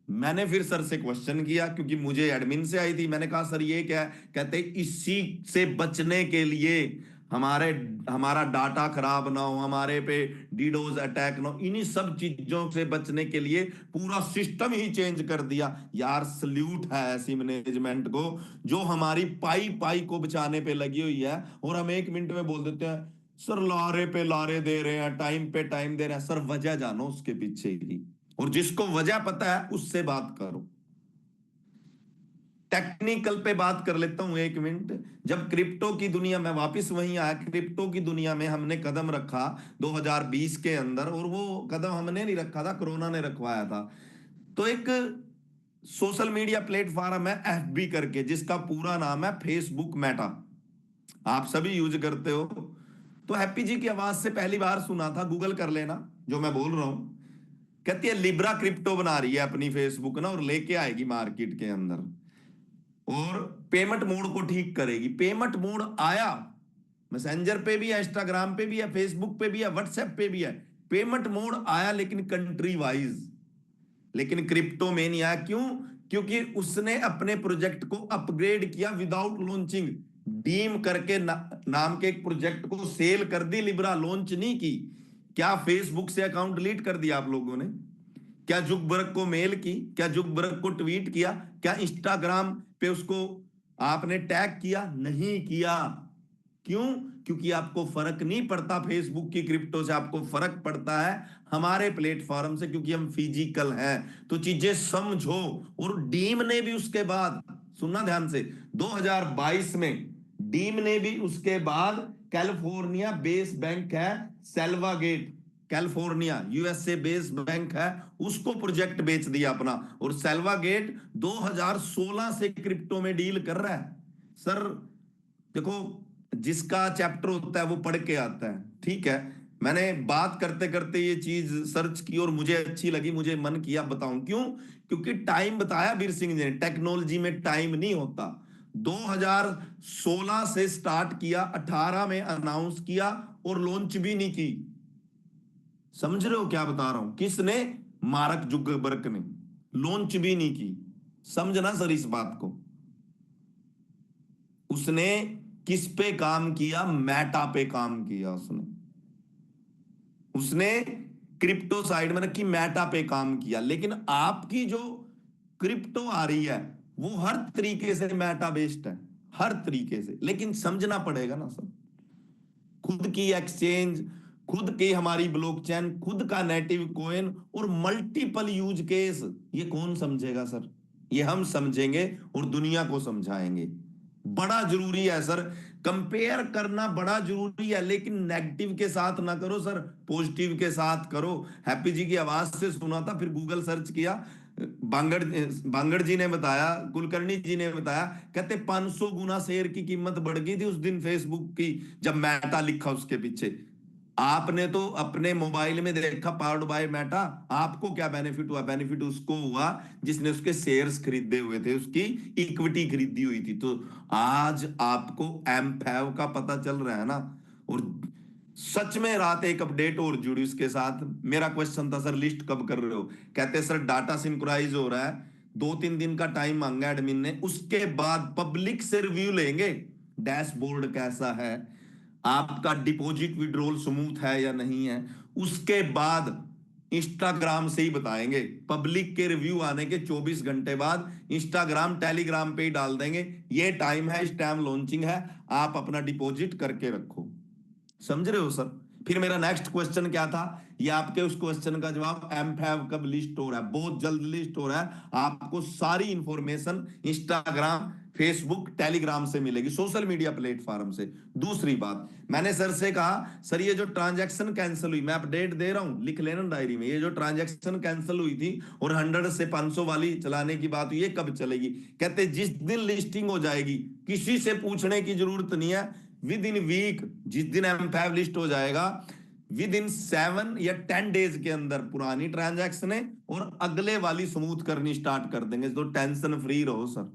मैंने फिर सर से क्वेश्चन किया, क्योंकि मुझे एडमिन से आई थी। मैंने कहा सर ये क्या है? कहते इसी से बचने के लिए, हमारा डाटा खराब ना हो, हमारे पे डीडोस अटैक ना हो, इन्हीं सब चीजों से बचने के लिए पूरा सिस्टम ही चेंज कर दिया। यार सल्यूट है ऐसी मैनेजमेंट को, जो हमारी पाई पाई को बचाने पे लगी हुई है। और हम 1 मिनट में बोल देते हैं सर लारे पे लारे दे रहे हैं, टाइम पे टाइम दे रहे हैं। सर वजह जानो उसके पीछे की, और जिसको वजह पता है उससे बात करो। टेक्निकल पे बात कर लेता हूं 1 मिनट। जब क्रिप्टो की दुनिया में, वापस वहीं आया, क्रिप्टो की दुनिया में हमने कदम रखा 2020 के अंदर, और वो कदम हमने नहीं रखा था, कोरोना ने रखवाया था। तो एक सोशल मीडिया प्लेटफॉर्म है एफबी करके, जिसका पूरा नाम है फेसबुक मेटा, आप सभी यूज करते हो। तो हैप्पी जी की आवाज से पहली बार सुना था, गूगल कर लेना जो मैं बोल रहा हूं। कहती है लिब्रा क्रिप्टो बना रही है अपनी फेसबुक ना, और लेके आएगी मार्केट के अंदर, और पेमेंट मोड को ठीक करेगी। पेमेंट मोड आया, मैसेंजर पे भी है, इंस्टाग्राम पे भी है, फेसबुक पे भी है, व्हाट्सएप पे भी है। पेमेंट मोड आया, लेकिन कंट्री वाइज, लेकिन क्रिप्टो में नहीं आया। क्यों? क्योंकि उसने अपने प्रोजेक्ट को अपग्रेड किया विदाउट लॉन्चिंग। डीम करके नाम के एक प्रोजेक्ट को सेल कर दी लिब्रा, लॉन्च नहीं की। क्या फेसबुक से अकाउंट डिलीट कर दिया आप लोगों ने? क्या जुकबर्ग को मेल की? क्या जुकबर्ग को ट्वीट किया? क्या इंस्टाग्राम पे उसको आपने टैग किया? नहीं किया। क्यों? क्योंकि आपको फर्क नहीं पड़ता फेसबुक की क्रिप्टो से, आपको फर्क पड़ता है हमारे प्लेटफॉर्म से, क्योंकि हम फिजिकल हैं। तो चीजें समझो। और डीम ने भी उसके बाद, सुनना ध्यान से, 2022 में डीम ने भी उसके बाद, कैलिफोर्निया बेस बैंक है सेल्वागेट, कैलिफोर्निया यूएसए बेस्ड बैंक है, उसको प्रोजेक्ट बेच दिया अपना। और सेल्वागेट 2016 से क्रिप्टो में डील कर रहा है। सर देखो, जिसका चैप्टर होता है वो पढ़ के आता है, ठीक है। मैंने बात करते करते ये चीज सर्च की और मुझे अच्छी लगी, मुझे मन किया बताऊं। क्यों? क्योंकि टाइम बताया वीर सिंह जी ने, टेक्नोलॉजी में टाइम नहीं होता। 2016 से स्टार्ट किया, 18 में अनाउंस किया, और लॉन्च भी नहीं की। समझ रहे हो क्या बता रहा हूं? किसने? मार्क जुकरबर्ग ने। लॉन्च भी नहीं की। समझना सर इस बात को। उसने किस पे काम किया? मेटा पे काम किया उसने क्रिप्टो साइड में रखी, मेटा पे काम किया। लेकिन आपकी जो क्रिप्टो आ रही है वो हर तरीके से मेटा बेस्ड है, हर तरीके से। लेकिन समझना पड़ेगा ना सर, खुद की एक्सचेंज, खुद की हमारी ब्लॉकचेन, खुद का नेटिव कॉइन और मल्टीपल यूज केस, ये कौन समझेगा सर? ये हम समझेंगे और दुनिया को समझाएंगे। बड़ा जरूरी है सर, कंपेयर करना बड़ा जरूरी है, लेकिन नेगेटिव के साथ ना करो सर, पॉजिटिव के साथ करो। हैप्पी जी की आवाज से सुना था, फिर गूगल सर्च किया, बांगड़ जी ने बताया, कुलकर्णी जी ने बताया, कहते 500 गुना शेयर की कीमत बढ़ गई थी उस दिन फेसबुक की, जब मेटा लिखा उसके पीछे। आपने तो अपने मोबाइल में देखा पावर्ड बाय मेटा, आपको क्या बेनिफिट हुआ? बेनिफिट उसको हुआ जिसने उसके शेयर्स खरीदे हुए थे, उसकी इक्विटी खरीदी हुई थी। तो आज आपको एम5 का पता चल रहा है ना। और सच में रात एक अपडेट और जुड़ी उसके साथ। मेरा क्वेश्चन था सर लिस्ट कब कर रहे हो? कहते सर डाटा सिंक्रोनाइज हो रहा है, 2-3 दिन का टाइम मांगा एडमिन ने, उसके बाद पब्लिक से रिव्यू लेंगे, डैशबोर्ड कैसा है, आपका डिपॉजिट विड्रॉल स्मूथ है या नहीं है, उसके बाद इंस्टाग्राम से ही बताएंगे। पब्लिक के रिव्यू आने के 24 घंटे बाद इंस्टाग्राम टेलीग्राम पे ही डाल देंगे, ये टाइम है, इस टाइम लॉन्चिंग है, आप अपना डिपॉजिट करके रखो। समझ रहे हो सर? फिर मेरा नेक्स्ट क्वेश्चन क्या था, ये आपके उस क्वेश्चन का जवाब, एमफैब कब लिस्ट हो रहा है? बहुत जल्द लिस्ट हो रहा है। आपको सारी इंफॉर्मेशन इंस्टाग्राम, फेसबुक, टेलीग्राम से मिलेगी, सोशल मीडिया प्लेटफॉर्म से। दूसरी बात, मैंने सर से कहा सर ये जो ट्रांजैक्शन कैंसिल हुई, मैं अपडेट दे रहा हूं, लिख लेना डायरी में, ये जो ट्रांजैक्शन कैंसिल हुई थी और 100 से 500 वाली चलाने की बात हुई, ये कब चलेगी? कहते जिस दिन लिस्टिंग हो जाएगी, किसी से पूछने की जरूरत नहीं है, विद इन वीक, जिस दिन एम5 लिस्ट हो जाएगा, विद इन 7 या 10 डेज के अंदर पुरानी ट्रांजैक्शन है और अगले वाली स्मूथ करनी स्टार्ट कर देंगे। तो टेंशन फ्री रहो सर।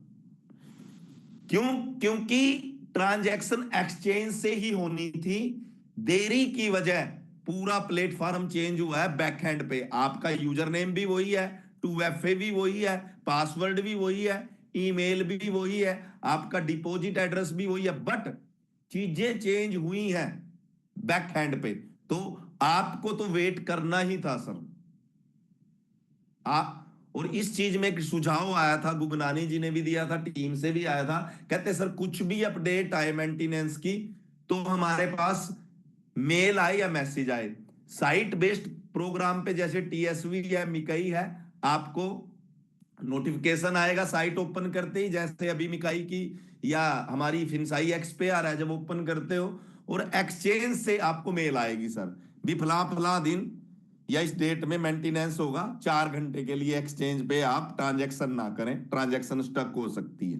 क्यों? क्योंकि ट्रांजैक्शन एक्सचेंज से ही होनी थी, देरी की वजह पूरा प्लेटफॉर्म चेंज हुआ है बैक हैंड पे। आपका यूजर नेम भी वही है, 2FA भी वही है, पासवर्ड भी वही है, ईमेल भी वही है, आपका डिपॉजिट एड्रेस भी वही है, बट चीजें चेंज हुई हैं बैक हैंड पे। तो आपको तो वेट करना ही था सर। आप, और इस चीज में एक सुझाव आया था, गुगनानी जी ने भी दिया था, टीम से भी आया था, कहते सर कुछ भी अपडेट आए मेंटेनेंस की तो हमारे पास मेल आए या मैसेज आए। साइट बेस्ड प्रोग्राम पे जैसे TSV है, मिकाई है, आपको नोटिफिकेशन आएगा साइट ओपन करते ही, जैसे अभी मिकाई की या हमारी फिनसाई एक्स पे आ रहा है जब ओपन करते हो, और एक्सचेंज से आपको मेल आएगी सर भी फला फला दिन या इस डेट में मेंटेनेंस होगा, 4 घंटे के लिए एक्सचेंज पे आप ट्रांजैक्शन ना करें, ट्रांजैक्शन स्टक हो सकती है।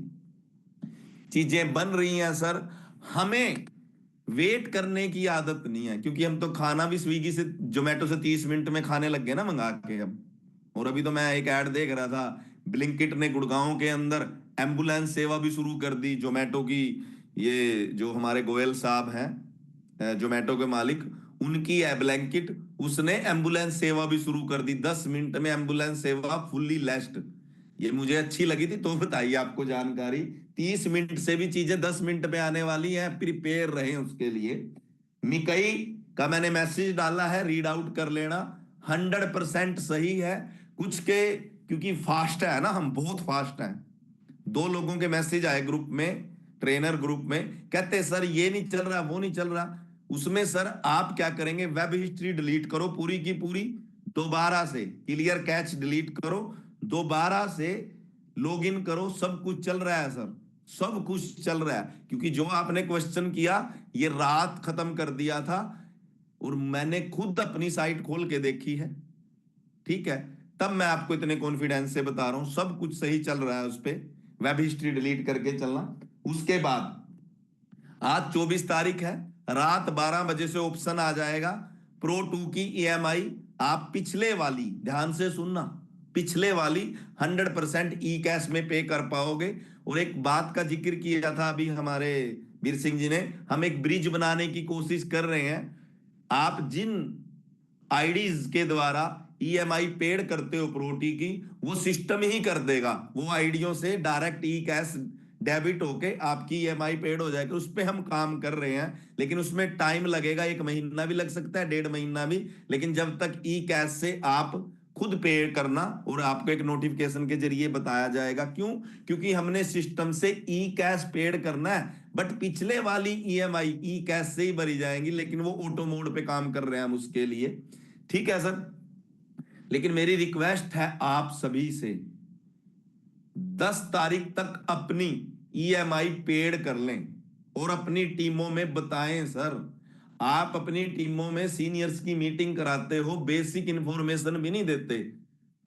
चीजें बन रही हैं सर, हमें वेट करने की आदत नहीं है, क्योंकि हम तो खाना भी स्विगी से, जोमेटो से 30 मिनट में खाने लग गए ना मंगा के अब। और अभी तो मैं एक ऐड देख रहा था, ब्लिंकिट ने गुड़गांव के अंदर एम्बुलेंस सेवा भी शुरू कर दी, जोमेटो की, ये जो हमारे गोयल साहब हैं जोमेटो के मालिक, उनकी है ब्लैंकिट, उसने एम्बुलेंस सेवा भी शुरू कर दी। 10 मिनट में एम्बुलेंस सेवा फुल्ली लेस्ड। ये मुझे अच्छी लगी थी, तो बताइए आपको जानकारी। 30 मिनट से भी चीजें 10 मिनट में आने वाली हैं, प्रिपेयर रहें उसके लिए। मिकई का मैंने मैसेज डाला है, रीड आउट कर लेना, 100% सही है। कुछ के, क्योंकि फास्ट है ना, हम बहुत फास्ट हैं। 2 लोगों के मैसेज आए ग्रुप में, ट्रेनर ग्रुप में, कहते सर ये नहीं चल रहा, वो नहीं चल रहा। उसमें सर आप क्या करेंगे, वेब हिस्ट्री डिलीट करो पूरी की पूरी, दोबारा से क्लियर कैच डिलीट करो, दोबारा से लॉगिन करो, सब कुछ चल रहा है सर, सब कुछ चल रहा है। क्योंकि जो आपने क्वेश्चन किया ये रात खत्म कर दिया था, और मैंने खुद अपनी साइट खोल के देखी है, ठीक है, तब मैं आपको इतने कॉन्फिडेंस से बता रहा हूं सब कुछ सही चल रहा है उस पे। वेब हिस्ट्री डिलीट करके चलना। उसके बाद आज 24 तारीख है, रात 12 बजे से ऑप्शन आ जाएगा प्रो 2 की EMI। आप पिछले वाली, ध्यान से सुनना, पिछले वाली 100% ई कैश में पे कर पाओगे। और एक बात का जिक्र किया था अभी हमारे वीर सिंह जी ने, हम एक ब्रिज बनाने की कोशिश कर रहे हैं। आप जिन आईडीज के द्वारा EMI पेड करते हो प्रोटी की, वो सिस्टम ही कर देगा, वो आईडियों से डायरेक्ट ई कैश डेबिट होके आपकी EMI पेड हो जाएगी। उस पर हम काम कर रहे हैं, लेकिन उसमें टाइम लगेगा, 1 महीना भी लग सकता है, 1.5 महीना भी। लेकिन जब तक ई कैश से आप खुद पे करना, और आपको एक नोटिफिकेशन के जरिए बताया जाएगा। क्यों? क्योंकि हमने सिस्टम से ई कैश पेड करना है, बट पिछले वाली EMI ई कैश से ही भरी जाएंगी, लेकिन वो ऑटो मोड पे काम कर रहे हैं हम उसके लिए, ठीक है सर। लेकिन मेरी रिक्वेस्ट है आप सभी से, 10 तारीख तक अपनी EMI पेड कर लें और अपनी टीमों में बताएं सर। आप अपनी टीमों में सीनियर्स की मीटिंग कराते हो, बेसिक इंफॉर्मेशन भी नहीं देते।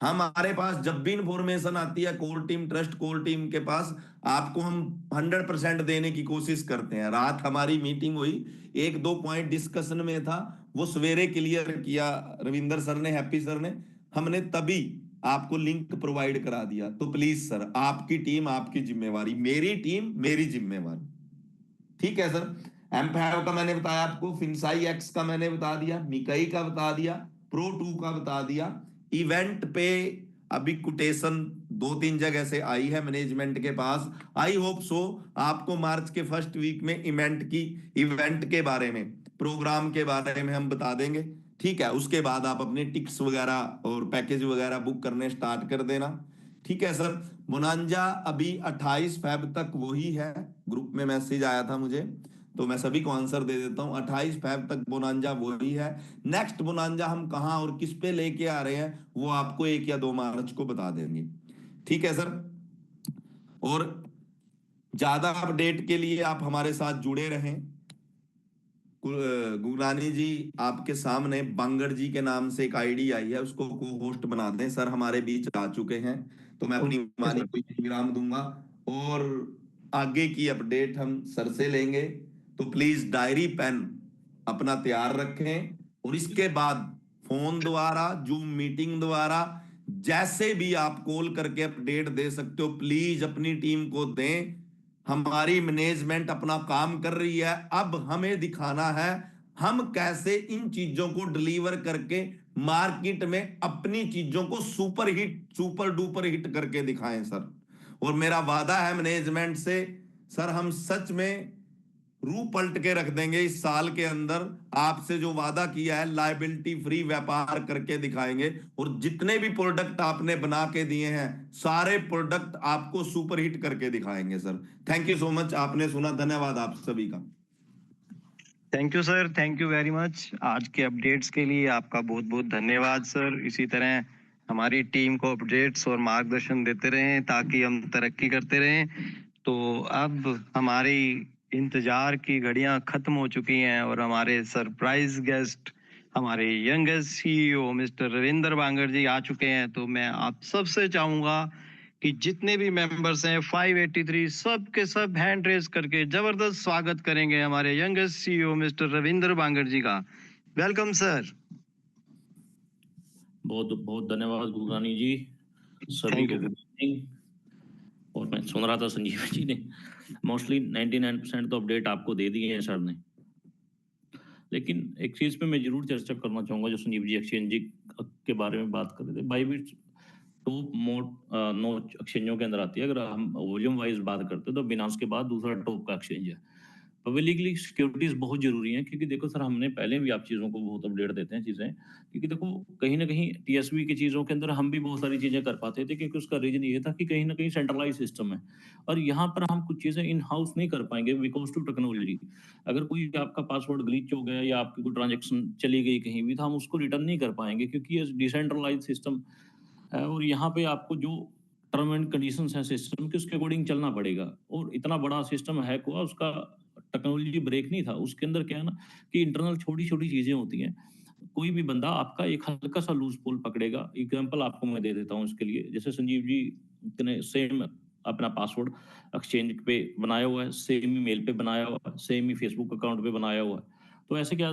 हमारे पास जब भी इंफॉर्मेशन आती है core team, trust core team के पास, आपको हम 100% देने की कोशिश करते हैं। रात हमारी मीटिंग हुई, 1-2 पॉइंट डिस्कशन में था, वो सवेरे क्लियर किया रविंदर सर ने, हैप्पी सर ने, हमने तभी आपको लिंक प्रोवाइड करा दिया। तो प्लीज सर, आपकी टीम आपकी जिम्मेवारी, मेरी टीम मेरी जिम्मेवारी, ठीक है सर। एम5 का मैंने बताया आपको, फिनसाई एक्स का मैंने बता दिया, मिकाई का बता दिया, प्रो 2 का बता दिया। इवेंट पे अभी कोटेशन 2-3 जगह से आई है मैनेजमेंट के पास, आई होप सो आपको मार्च के फर्स्ट वीक में इवेंट के बारे में, प्रोग्राम के बारे में हम बता देंगे, ठीक है। उसके बाद आप अपने टिकट्स वगैरह और पैकेज वगैरह बुक करने स्टार्ट कर देना, ठीक है सर। बोनांजा अभी 28 फेब तक वही है, ग्रुप में मैसेज आया था मुझे, तो मैं सभी को आंसर दे देता हूँ। 28 फेब तक बोनांजा वही है। नेक्स्ट बोनांजा हम कहाँ और किस पे लेके आ रहे हैं वो आपको 1 या 2 मार्च को बता देंगे। ठीक है सर। और ज्यादा अपडेट के लिए आप हमारे साथ जुड़े रहें। गुरानी जी, आपके सामने बांगड़ जी के नाम से एक आईडी आई है, उसको को होस्ट बना दें। सर हमारे बीच आ चुके हैं, तो मैं अपनी ओके वाणी सर। को विराम दूंगा और आगे की अपडेट हम सर से लेंगे। तो प्लीज डायरी पेन अपना तैयार रखें और इसके बाद फोन द्वारा, जूम मीटिंग द्वारा जैसे भी आप कॉल करके अपडेट दे सकते हो, प्लीज अपनी टीम को दें। हमारी मैनेजमेंट अपना काम कर रही है, अब हमें दिखाना है हम कैसे इन चीजों को डिलीवर करके मार्केट में अपनी चीजों को super hit, super duper hit करके दिखाएं सर। और मेरा वादा है मैनेजमेंट से, सर हम सच में रू पलट के रख देंगे इस साल के अंदर। आपसे जो वादा किया है लायबिलिटी फ्री व्यापार करके दिखाएंगे और जितने भी प्रोडक्ट आपने बना के दिए हैं सारे प्रोडक्ट आपको सुपर हिट करके दिखाएंगे sir. Thank you so much, आपने सुना। धन्यवाद आप सभी का। Thank you sir, thank you very much. आज के अपडेट्स के लिए आपका बहुत बहुत धन्यवाद सर। इसी तरह हमारी टीम को अपडेट्स और मार्गदर्शन देते रहें ताकि हम तरक्की करते रहें। तो अब हमारी इंतजार की घड़ियां खत्म हो चुकी हैं और हमारे सरप्राइज गेस्ट, हमारे youngest CEO mister Ravindra Bangar ji आ चुके हैं। तो मैं आप सबसे चाहूंगा कि जितने भी मेंबर्स हैं 583 सब के सब हैंड रेज करके जबरदस्त स्वागत करेंगे हमारे youngest CEO mister Ravindra Bangar ji का। Welcome sir. बहुत बहुत धन्यवाद गुरगानी जी, सभी थैंक को यू गुड इवनिंग। और मैं सुन रहा था संजीव जी ने मोस्टली 99% तो अपडेट आपको दे दिए हैं सर ने, लेकिन एक चीज पे मैं जरूर चर्चा करना चाहूंगा। जो संजीव जी एक्सचेंज जी के बारे में बात कर रहे थे, बाइबिट टॉप मोड 9 एक्सचेंजों के अंदर आती है। अगर हम वॉल्यूम वाइज बात करते हैं तो बिनांस के बाद दूसरा टॉप का एक्सचेंज है। पब्लिकली सिक्योरिटीज बहुत जरूरी है, क्योंकि देखो सर हमने पहले भी आप चीज़ों को बहुत अपडेट देते हैं चीज़ें, क्योंकि देखो कहीं ना कहीं टीएसवी की चीज़ों के अंदर हम भी बहुत सारी चीज़ें कर पाते थे, क्योंकि उसका रीजन ये था कि कहीं ना कहीं सेंट्रलाइज सिस्टम है और यहाँ पर हम कुछ चीज़ें इन हाउस नहीं कर पाएंगे बिकॉज टू टेक्नोलॉजी। अगर कोई आपका पासवर्ड ग्लिच हो गया या आपकी कोई ट्रांजेक्शन चली गई कहीं भी, तो हम उसको रिटर्न नहीं कर पाएंगे, क्योंकि ये डिसेंट्रलाइज सिस्टम है और यहाँ पे आपको जो टर्म एंड कंडीशंस हैं सिस्टम के, उसके अकॉर्डिंग चलना पड़ेगा। और इतना बड़ा सिस्टम हैक हुआ, उसका टेक्नोलॉजी ब्रेक नहीं था। उसके अंदर क्या है ना कि इंटरनल छोटी छोटी चीजें होती हैं। कोई भी बंदा आपका एक हल्का सा लूज पोल पकड़ेगा। एग्जांपल आपको मैं दे देता हूँ इसके लिए। जैसे संजीव जी ने सेम अपना पासवर्ड एक्सचेंज पे बनाया हुआ है, सेम ही मेल पे बनाया हुआ है, सेम ही फेसबुक अकाउंट पे बनाया हुआ है। तो ऐसे क्या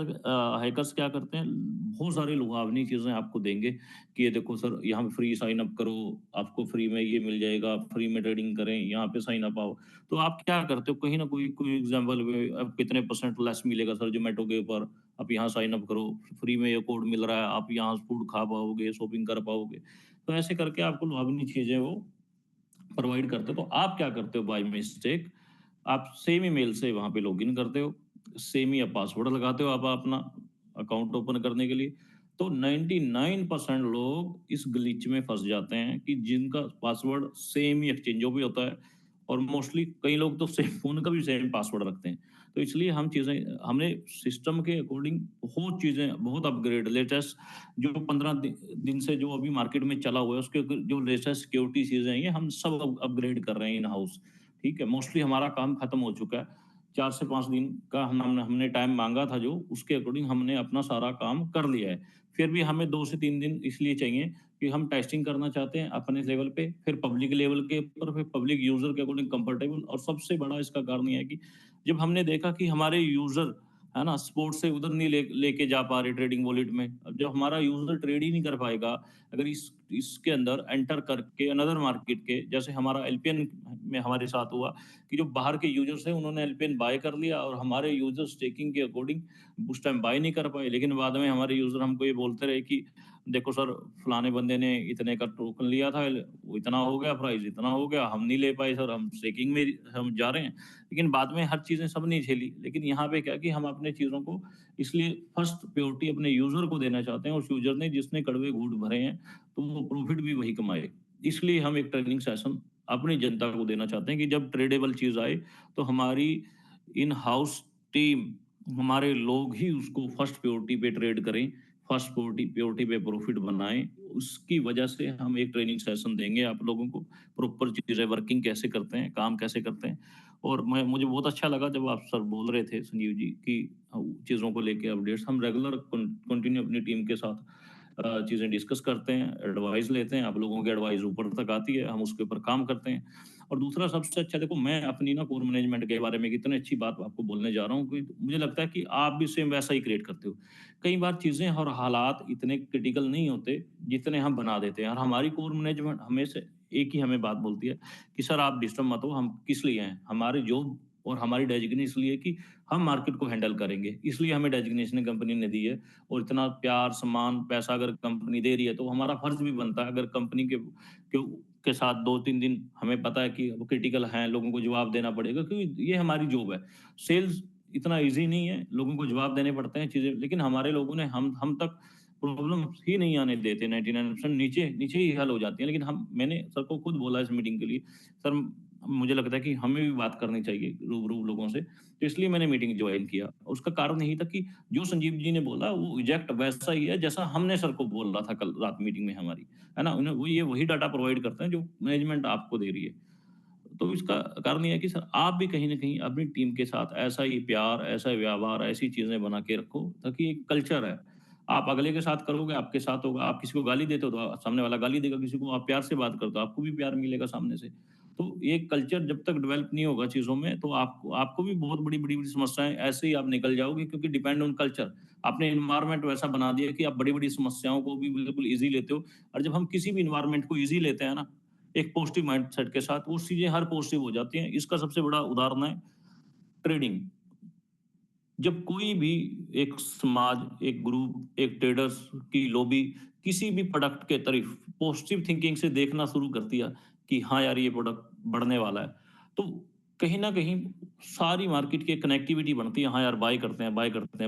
हैकर्स क्या करते हैं, बहुत सारी लुभावनी चीजें आपको देंगे कि ये देखो सर यहाँ पे फ्री साइन अप करो, आपको फ्री में ये मिल जाएगा, फ्री में ट्रेडिंग करें, यहाँ पे साइन अप आओ। तो आप क्या करते हो, कहीं ना कोई कोई एग्जाम्पल अब कितने परसेंट लेस मिलेगा सर जोमेटो के ऊपर, आप यहाँ साइन अप करो, फ्री में ये कोड मिल रहा है, आप यहाँ फूड खा पाओगे, शॉपिंग कर पाओगे। तो ऐसे करके आपको लुभावनी चीजें वो प्रोवाइड करते हो। तो आप क्या करते हो, बाय मिस्टेक आप सेम ईमेल से वहां पे लॉगिन करते हो, सेम ही आप पासवर्ड लगाते हो आप अपना अकाउंट ओपन करने के लिए। तो 99% लोग इस ग्लिच में फंस जाते हैं कि जिनका पासवर्ड सेम ही एक्सचेंजों पे होता है, और मोस्टली कई लोग तो सेम फोन का भी सेम पासवर्ड रखते हैं। तो इसलिए हम चीज़ें हमने सिस्टम के अकॉर्डिंग बहुत चीज़ें बहुत अपग्रेड लेटेस्ट जो 15 दिन से जो अभी मार्केट में चला हुआ है उसके जो लेटेस्ट सिक्योरिटी चीज़ें हैं ये हम सब अपग्रेड कर रहे हैं इन हाउस। ठीक है, मोस्टली हमारा काम खत्म हो चुका है। 4 से 5 दिन का हमने टाइम मांगा था, जो उसके अकॉर्डिंग हमने अपना सारा काम कर लिया है। फिर भी हमें 2 से 3 दिन इसलिए चाहिए कि हम टेस्टिंग करना चाहते हैं अपने लेवल पे, फिर पब्लिक लेवल के ऊपर, फिर पब्लिक यूजर के अकॉर्डिंग कंफर्टेबल। और सबसे बड़ा इसका कारण ये है कि जब हमने देखा कि हमारे यूजर है ना स्पोर्ट से उधर नहीं लेके जा पा रहे ट्रेडिंग वॉलेट में, अब जब हमारा यूजर ट्रेड ही नहीं कर पाएगा अगर इसके अंदर एंटर करके अनदर मार्केट के, जैसे हमारा एलपीएन में हमारे साथ हुआ कि जो बाहर के यूजर्स हैं उन्होंने एलपीएन बाय कर लिया और हमारे यूजर स्टेकिंग के अकॉर्डिंग उस टाइम बाय नहीं कर पाए। लेकिन बाद में हमारे यूजर हमको ये बोलते रहे कि देखो सर फलाने बंदे ने इतने का टोकन लिया था, वो इतना हो गया, प्राइस इतना हो गया, हम नहीं ले पाए सर, हम स्टेकिंग में हम जा रहे हैं। लेकिन बाद में हर चीज़ें सब नहीं झेली। लेकिन यहाँ पे क्या कि हम अपने चीज़ों को इसलिए फर्स्ट प्रायोरिटी अपने यूजर को देना चाहते हैं, उस यूजर ने जिसने कड़वे घूंट भरे हैं तो वो प्रॉफिट भी वही कमाए। इसलिए हम एक ट्रेनिंग सेशन अपनी जनता को देना चाहते हैं कि जब ट्रेडेबल चीज़ आए तो हमारी इन हाउस टीम, हमारे लोग ही उसको फर्स्ट प्रायोरिटी पे ट्रेड करें, फर्स्ट प्रायोरिटी पे प्रॉफिट बनाएं। उसकी वजह से हम एक ट्रेनिंग सेशन देंगे आप लोगों को, प्रॉपर चीज़ें वर्किंग कैसे करते हैं, काम कैसे करते हैं। और मुझे बहुत अच्छा लगा जब आप सर बोल रहे थे संजीव जी कि चीज़ों को लेके अपडेट्स हम रेगुलर कंटिन्यू अपनी टीम के साथ चीज़ें डिस्कस करते हैं, एडवाइस लेते हैं, आप लोगों की एडवाइस ऊपर तक आती है, हम उसके ऊपर काम करते हैं। और दूसरा सबसे अच्छा, देखो मैं अपनी ना कोर मैनेजमेंट के बारे में कितनी अच्छी बात आपको बोलने जा रहा हूँ कि मुझे लगता है कि आप भी सेम वैसा ही क्रिएट करते हो। कई बार चीज़ें और हालात इतने क्रिटिकल नहीं होते जितने हम बना देते हैं, और हमारी कोर मैनेजमेंट हमेशा एक ही हमें बात बोलती है कि सर आप डिस्टर्ब मत हो, हम किस लिए हैं, हमारी जॉब और हमारी डेजिग्नेशन इसलिए कि हम मार्केट को हैंडल करेंगे, इसलिए हमें डेजिग्नेशन कंपनी ने दी है। और इतना प्यार सम्मान पैसा अगर कंपनी दे रही है तो हमारा फर्ज भी बनता है, अगर कंपनी के साथ 2-3 दिन हमें पता है कि वो क्रिटिकल हैं, लोगों को जवाब देना पड़ेगा, क्योंकि ये हमारी जॉब है। सेल्स इतना ईज़ी नहीं है, लोगों को जवाब देने पड़ते हैं चीज़ें, लेकिन हमारे लोगों ने हम तक प्रॉब्लम ही नहीं आने देते, 99% नीचे नीचे ही हल हो जाती है। लेकिन मैंने सर को खुद बोला इस मीटिंग के लिए, सर मुझे लगता है कि हमें भी बात करनी चाहिए रूबरू लोगों से, तो इसलिए मैंने मीटिंग ज्वाइन किया। उसका कारण यही था कि जो संजीव जी ने बोला वो एग्जैक्ट वैसा ही है जैसा हमने सर को बोल रहा था कल रात मीटिंग में हमारी, है ना? उन्हें वही डाटा प्रोवाइड करते हैं जो मैनेजमेंट आपको दे रही है। तो इसका कारण ये है कि सर आप भी कहीं न कहीं अपनी टीम के साथ ऐसा ही प्यार, ऐसा ही व्यवहार, ऐसी चीज़ें बना के रखो ताकि एक कल्चर है। आप अगले के साथ करोगे, आपके साथ होगा। आप किसी को गाली देते हो तो सामने वाला गाली देगा, किसी को आप प्यार से बात करते हो, आपको भी प्यार मिलेगा सामने से। तो ये कल्चर जब तक डेवलप नहीं होगा चीज़ों में, तो आपको आपको भी बहुत बड़ी-बड़ी समस्याएँ ऐसे ही आप निकल जाओगे, क्योंकि डिपेंड ऑन कल्चर। आपने एनवायरनमेंट वैसा बना दिया कि आप बड़ी-बड़ी समस्याओं को भी बिल्कुल ईज़ी लेते हो। और जब हम किसी भी एनवायरनमेंट को ईज़ी लेते हैं ना, एक पॉजिटिव माइंडसेट के साथ, वो चीज़ें हर पॉजिटिव हो जाती हैं। इसका सबसे बड़ा उदाहरण है ट्रेडिंग। जब कोई भी एक समाज, एक ग्रुप, एक ट्रेडर्स की लॉबी किसी भी प्रोडक्ट के तरफ पॉजिटिव थिंकिंग से देखना शुरू करती है कि हाँ यार ये प्रोडक्ट बढ़ने वाला है, तो कहीं न कहीं सारी मार्केट की कनेक्टिविटी बनती है, हाँ यार बाय करते हैं,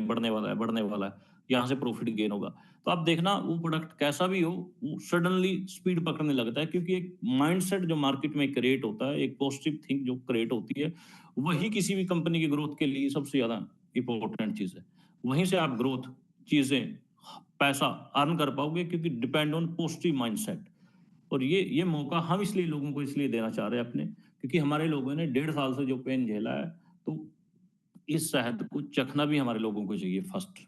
बढ़ने वाला है, यहाँ से प्रॉफिट गेन होगा। तो आप देखना वो प्रोडक्ट कैसा भी हो, वो सडनली स्पीड पकड़ने लगता है, क्योंकि एक माइंडसेट जो मार्केट में क्रिएट होता है, एक पॉजिटिव थिंक जो क्रिएट होती है, वही किसी भी कंपनी की ग्रोथ के लिए सबसे ज़्यादा इम्पोर्टेंट चीज़ है। वहीं से आप ग्रोथ, चीज़ें, पैसा अर्न कर पाओगे, क्योंकि डिपेंड ऑन पॉजिटिव माइंडसेट। और ये मौका हम इसलिए लोगों को इसलिए देना चाह रहे हैं अपने, क्योंकि हमारे लोगों ने 1.5 साल से जो पेन झेला है, तो इस शहद को चखना भी हमारे लोगों को चाहिए फर्स्ट।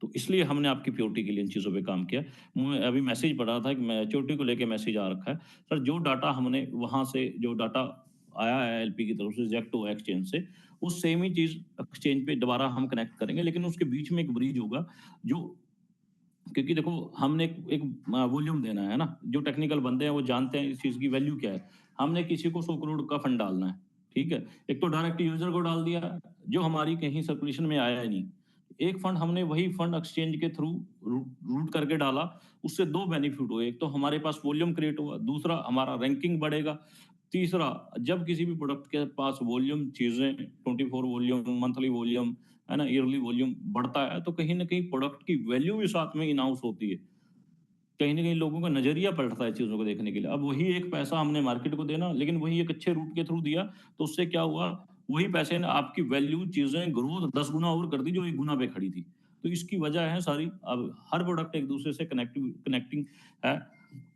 तो इसलिए हमने आपकी प्योरिटी के लिए इन चीज़ों पे काम किया। मैं अभी मैसेज पढ़ रहा था कि मैच्योरिटी को लेके मैसेज आ रखा है। सर जो डाटा हमने वहाँ से जो डाटा आया है एलपी की तरफ से रिजेक्ट हुआ एक्सचेंज से, वो सेम ही चीज़ एक्सचेंज पे दोबारा हम कनेक्ट करेंगे, लेकिन उसके बीच में एक ब्रिज होगा जो, क्योंकि देखो हमने एक वॉल्यूम देना है ना, जो टेक्निकल बंदे हैं वो जानते हैं इस चीज़ की वैल्यू क्या है। हमने किसी को 100 करोड़ का फंड डालना है, ठीक है? एक तो डायरेक्ट यूज़र को डाल दिया, जो हमारी कहीं सर्कुलेशन में आया ही नहीं। एक फंड हमने वही फंड एक्सचेंज के थ्रू रूट करके डाला, उससे 2 बेनिफिट हुए। एक तो हमारे पास वॉल्यूम क्रिएट हुआ, दूसरा हमारा रैंकिंग बढ़ेगा, तीसरा जब किसी भी प्रोडक्ट के पास वॉल्यूम चीज़ें 24 वॉल्यूम, मंथली वॉल्यूम, है ना, ईयरली वॉल्यूम बढ़ता है, तो कहीं न कहीं प्रोडक्ट की वैल्यू भी साथ में इनहाउस होती है। कहीं न कहीं लोगों का नज़रिया पलटता है चीज़ों को देखने के लिए। अब वही एक पैसा हमने मार्केट को देना, लेकिन वही एक अच्छे रूट के थ्रू दिया, तो उससे क्या हुआ, वही पैसे ने आपकी वैल्यू, चीज़ें, ग्रोथ 10 गुना और कर दी, जो 1 गुना पे खड़ी थी। तो इसकी वजह है सारी, अब हर प्रोडक्ट एक-दूसरे से कनेक्टिंग है।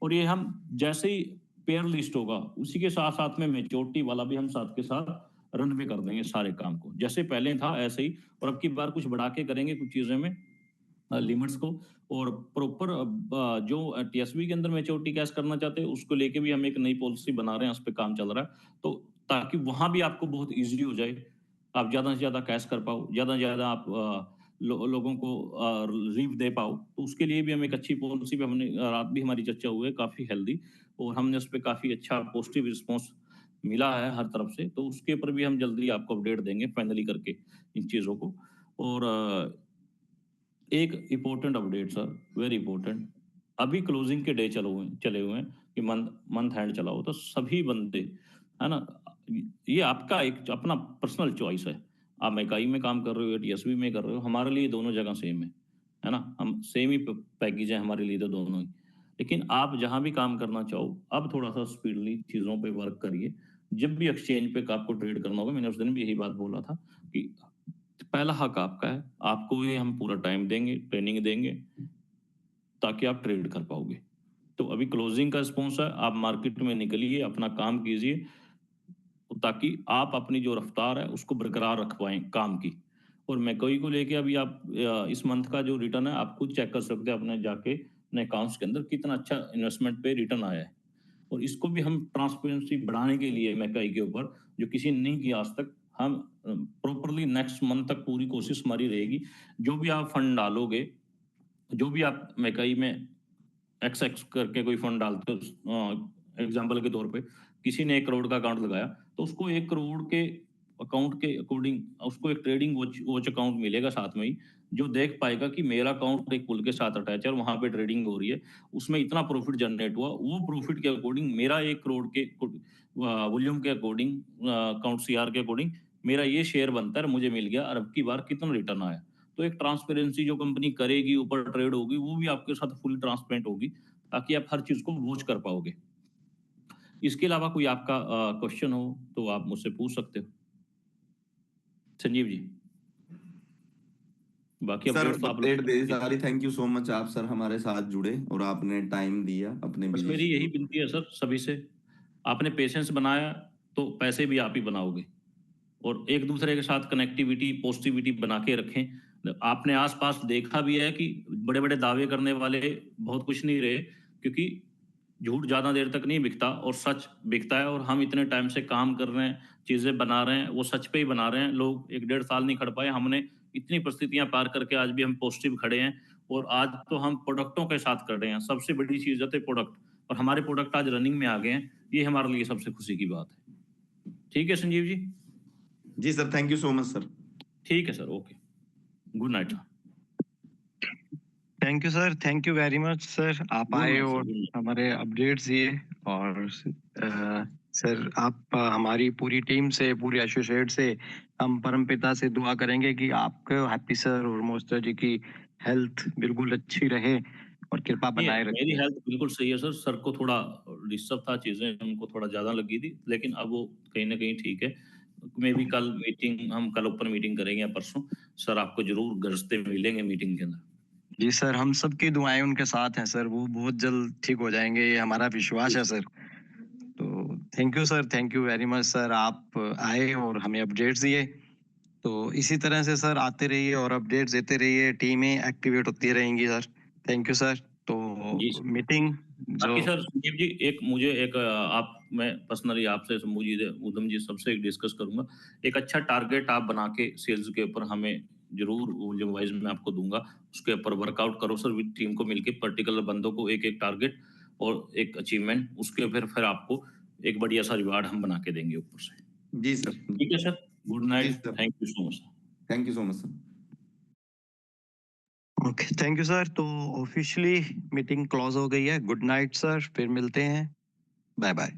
और ये हम जैसे ही पेयर लिस्ट होगा, उसी के साथ-साथ में मैच्योरिटी वाला भी हम साथ के साथ रन भी कर देंगे सारे काम को। जैसे पहले था ऐसे ही, और अब की बार कुछ बढ़ा के करेंगे कुछ चीज़ों में, लिमिट्स को, और प्रॉपर जो टीएसबी के अंदर मैच्योरिटी कैश करना चाहते हैं, उसको लेके भी हम एक नई पॉलिसी बना रहे हैं, उस पे काम चल रहा है। तो ताकि वहाँ भी आपको बहुत ईज़ी हो जाए, आप ज़्यादा से ज़्यादा कैश कर पाओ, ज़्यादा से ज़्यादा आप लोगों को रिलीफ दे पाओ। तो उसके लिए भी हम एक अच्छी पॉलिसी पे, हमने रात भी हमारी चर्चा हुई है काफ़ी हेल्दी, और हमने उस पे काफ़ी अच्छा पॉजिटिव रिस्पॉन्स मिला है हर तरफ से। तो उसके ऊपर भी हम जल्दी आपको अपडेट देंगे फाइनली करके इन चीज़ों को। और एक important update sir, very important, अभी क्लोजिंग के डे चले हुए हैं कि मंथ मंथ एंड चला हो, तो सभी बंदे, है ना, ये आपका एक अपना पर्सनल चॉइस है। आप इकाई में काम कर रहे हो या टीएसबी में कर रहे हो, हमारे लिए दोनों जगह सेम है ना? हम सेम ही पैकेज है हमारे लिए, तो दोनों ही। लेकिन आप जहाँ भी काम करना चाहो, अब थोड़ा-सा स्पीडली चीज़ों पे वर्क करिए। जब भी एक्सचेंज पे आपको ट्रेड करना होगा, मैंने उस दिन भी यही बात बोला था कि पहला हक आपका है, आपको ये हम पूरा टाइम देंगे, ट्रेनिंग देंगे, ताकि आप ट्रेड कर पाओगे। तो अभी क्लोजिंग का रिस्पॉन्स है, आप मार्केट में निकलिए, अपना काम कीजिए, ताकि आप अपनी जो रफ्तार है उसको बरकरार रख पाएँ काम की। और मैकॉई को लेके अभी आप इस मंथ का जो रिटर्न है आप खुद चेक कर सकते हैं अपने जाके अपने अकाउंट्स के अंदर कितना अच्छा इन्वेस्टमेंट पे रिटर्न आया है। और इसको भी हम ट्रांसपेरेंसी बढ़ाने के लिए मैकॉई के ऊपर जो किसी ने नहीं किया आज तक, हम प्रॉपर्ली नेक्स्ट मंथ तक पूरी कोशिश हमारी रहेगी। जो भी आप फंड डालोगे, जो भी आप मैकॉई में एक्स एक्स करके कोई फंड डालते हो, एग्जाम्पल के तौर पे किसी ने 1 करोड़ का अकाउंट लगाया, तो उसको 1 करोड़ के अकाउंट के अकॉर्डिंग उसको एक ट्रेडिंग वॉच वॉच अकाउंट मिलेगा साथ में ही, जो देख पाएगा कि मेरा अकाउंट एक पुल के साथ अटैच है और वहाँ पे ट्रेडिंग हो रही है, उसमें इतना प्रॉफिट जनरेट हुआ, वो प्रॉफिट के अकॉर्डिंग मेरा 1 करोड़ के वॉल्यूम के अकॉर्डिंग अकाउंट सीआर के अकॉर्डिंग मेरा ये शेयर बनता है और मुझे मिल गया और अब की बार कितना रिटर्न आया। तो एक ट्रांसपेरेंसी जो कंपनी करेगी, ऊपर ट्रेड होगी, वो भी आपके साथ फुल ट्रांसपेरेंट होगी, ताकि आप हर चीज़ को वॉच कर पाओगे। इसके अलावा कोई आपका क्वेश्चन हो तो आप मुझसे पूछ सकते हो। संजीव जी। बाकी सर अपडेट्स तो आप अपडेट दे लोग सारी। थैंक यू सो मच आप सर हमारे साथ जुड़े और आपने टाइम दिया अपने बस बिजी मेरी यही शेड्यूल में। विनती है सर सभी से, आपने पेशेंस बनाया तो पैसे भी आप ही बनाओगे। और एक दूसरे के साथ कनेक्टिविटी, पॉजिटिविटी बना के रखें। आपने आस-पास देखा भी है कि बड़े-बड़े दावे करने वाले बहुत कुछ नहीं रहे, क्योंकि झूठ ज़्यादा देर तक नहीं बिकता और सच बिकता है। और हम इतने टाइम से काम कर रहे हैं, चीज़ें बना रहे हैं, वो सच पे ही बना रहे हैं। लोग 1 डेढ़ साल नहीं खड़ पाए, हमने इतनी परिस्थितियाँ पार करके आज भी हम पॉजिटिव खड़े हैं और आज तो हम प्रोडक्टों के साथ कर रहे हैं। सबसे बड़ी चीज़ होती है प्रोडक्ट, और हमारे प्रोडक्ट आज रनिंग में आ गए हैं, ये हमारे लिए सबसे खुशी की बात है। ठीक है संजीव जी? जी sir, thank you so much sir. ठीक है sir, okay. Good night. Thank you very much sir, आप गुड आए नाइट सर, और गुड नाइट। हमारे अपडेट्स दिए। और सर आप हमारी पूरी टीम से, पूरे एसोसिएट से हम परमपिता से दुआ करेंगे कि आपको हैप्पी सर और मोस्टर जी की हेल्थ बिल्कुल अच्छी रहे और कृपा नहीं, बनाए मेरी रखें। हेल्थ बिल्कुल सही है सर। सर को थोड़ा डिस्टर्ब था, चीज़ें उनको थोड़ा ज़्यादा लगी थी, लेकिन अब वो कहीं न कहीं ठीक है। मे बी कल मीटिंग हम कल ओपन मीटिंग करेंगे या परसों। सर आपको ज़रूर गरजते मिलेंगे मीटिंग के अंदर। जी सर, हम सबकी दुआएं उनके साथ हैं सर, वो बहुत जल्द ठीक हो जाएंगे, ये हमारा विश्वास है सर। तो thank you sir, thank you very much sir, आप आए और हमें अपडेट्स दिए। तो इसी तरह से सर आते रहिए और अपडेट्स देते रहिए, टीमें एक्टिवेट होती रहेंगी सर। Thank you sir. तो जी सर। मीटिंग जो बाकी सर संजीव जी, एक मुझे एक आप मैं पर्सनली आपसे शंभू जी, उधम जी सबसे एक डिस्कस करूँगा। एक अच्छा टारगेट आप बना के सेल्स के ऊपर हमें ज़रूर वॉल्यूम वाइज़ मैं आपको दूँगा। उसके ऊपर वर्कआउट करो सर विद टीम को मिलके, पर्टिकुलर बंदों को एक-एक टारगेट और एक अचीवमेंट, उसके फिर आपको एक बढ़िया-सा रिवार्ड हम बना के देंगे ऊपर से। जी सर। ठीक है सर? गुड जी night. Sir, thank you so much. Thank you so much sir. Okay, thank you sir. तो ऑफिशियली मीटिंग क्लोज हो गई है। गुड नाइट सर, फिर मिलते हैं। Bye bye.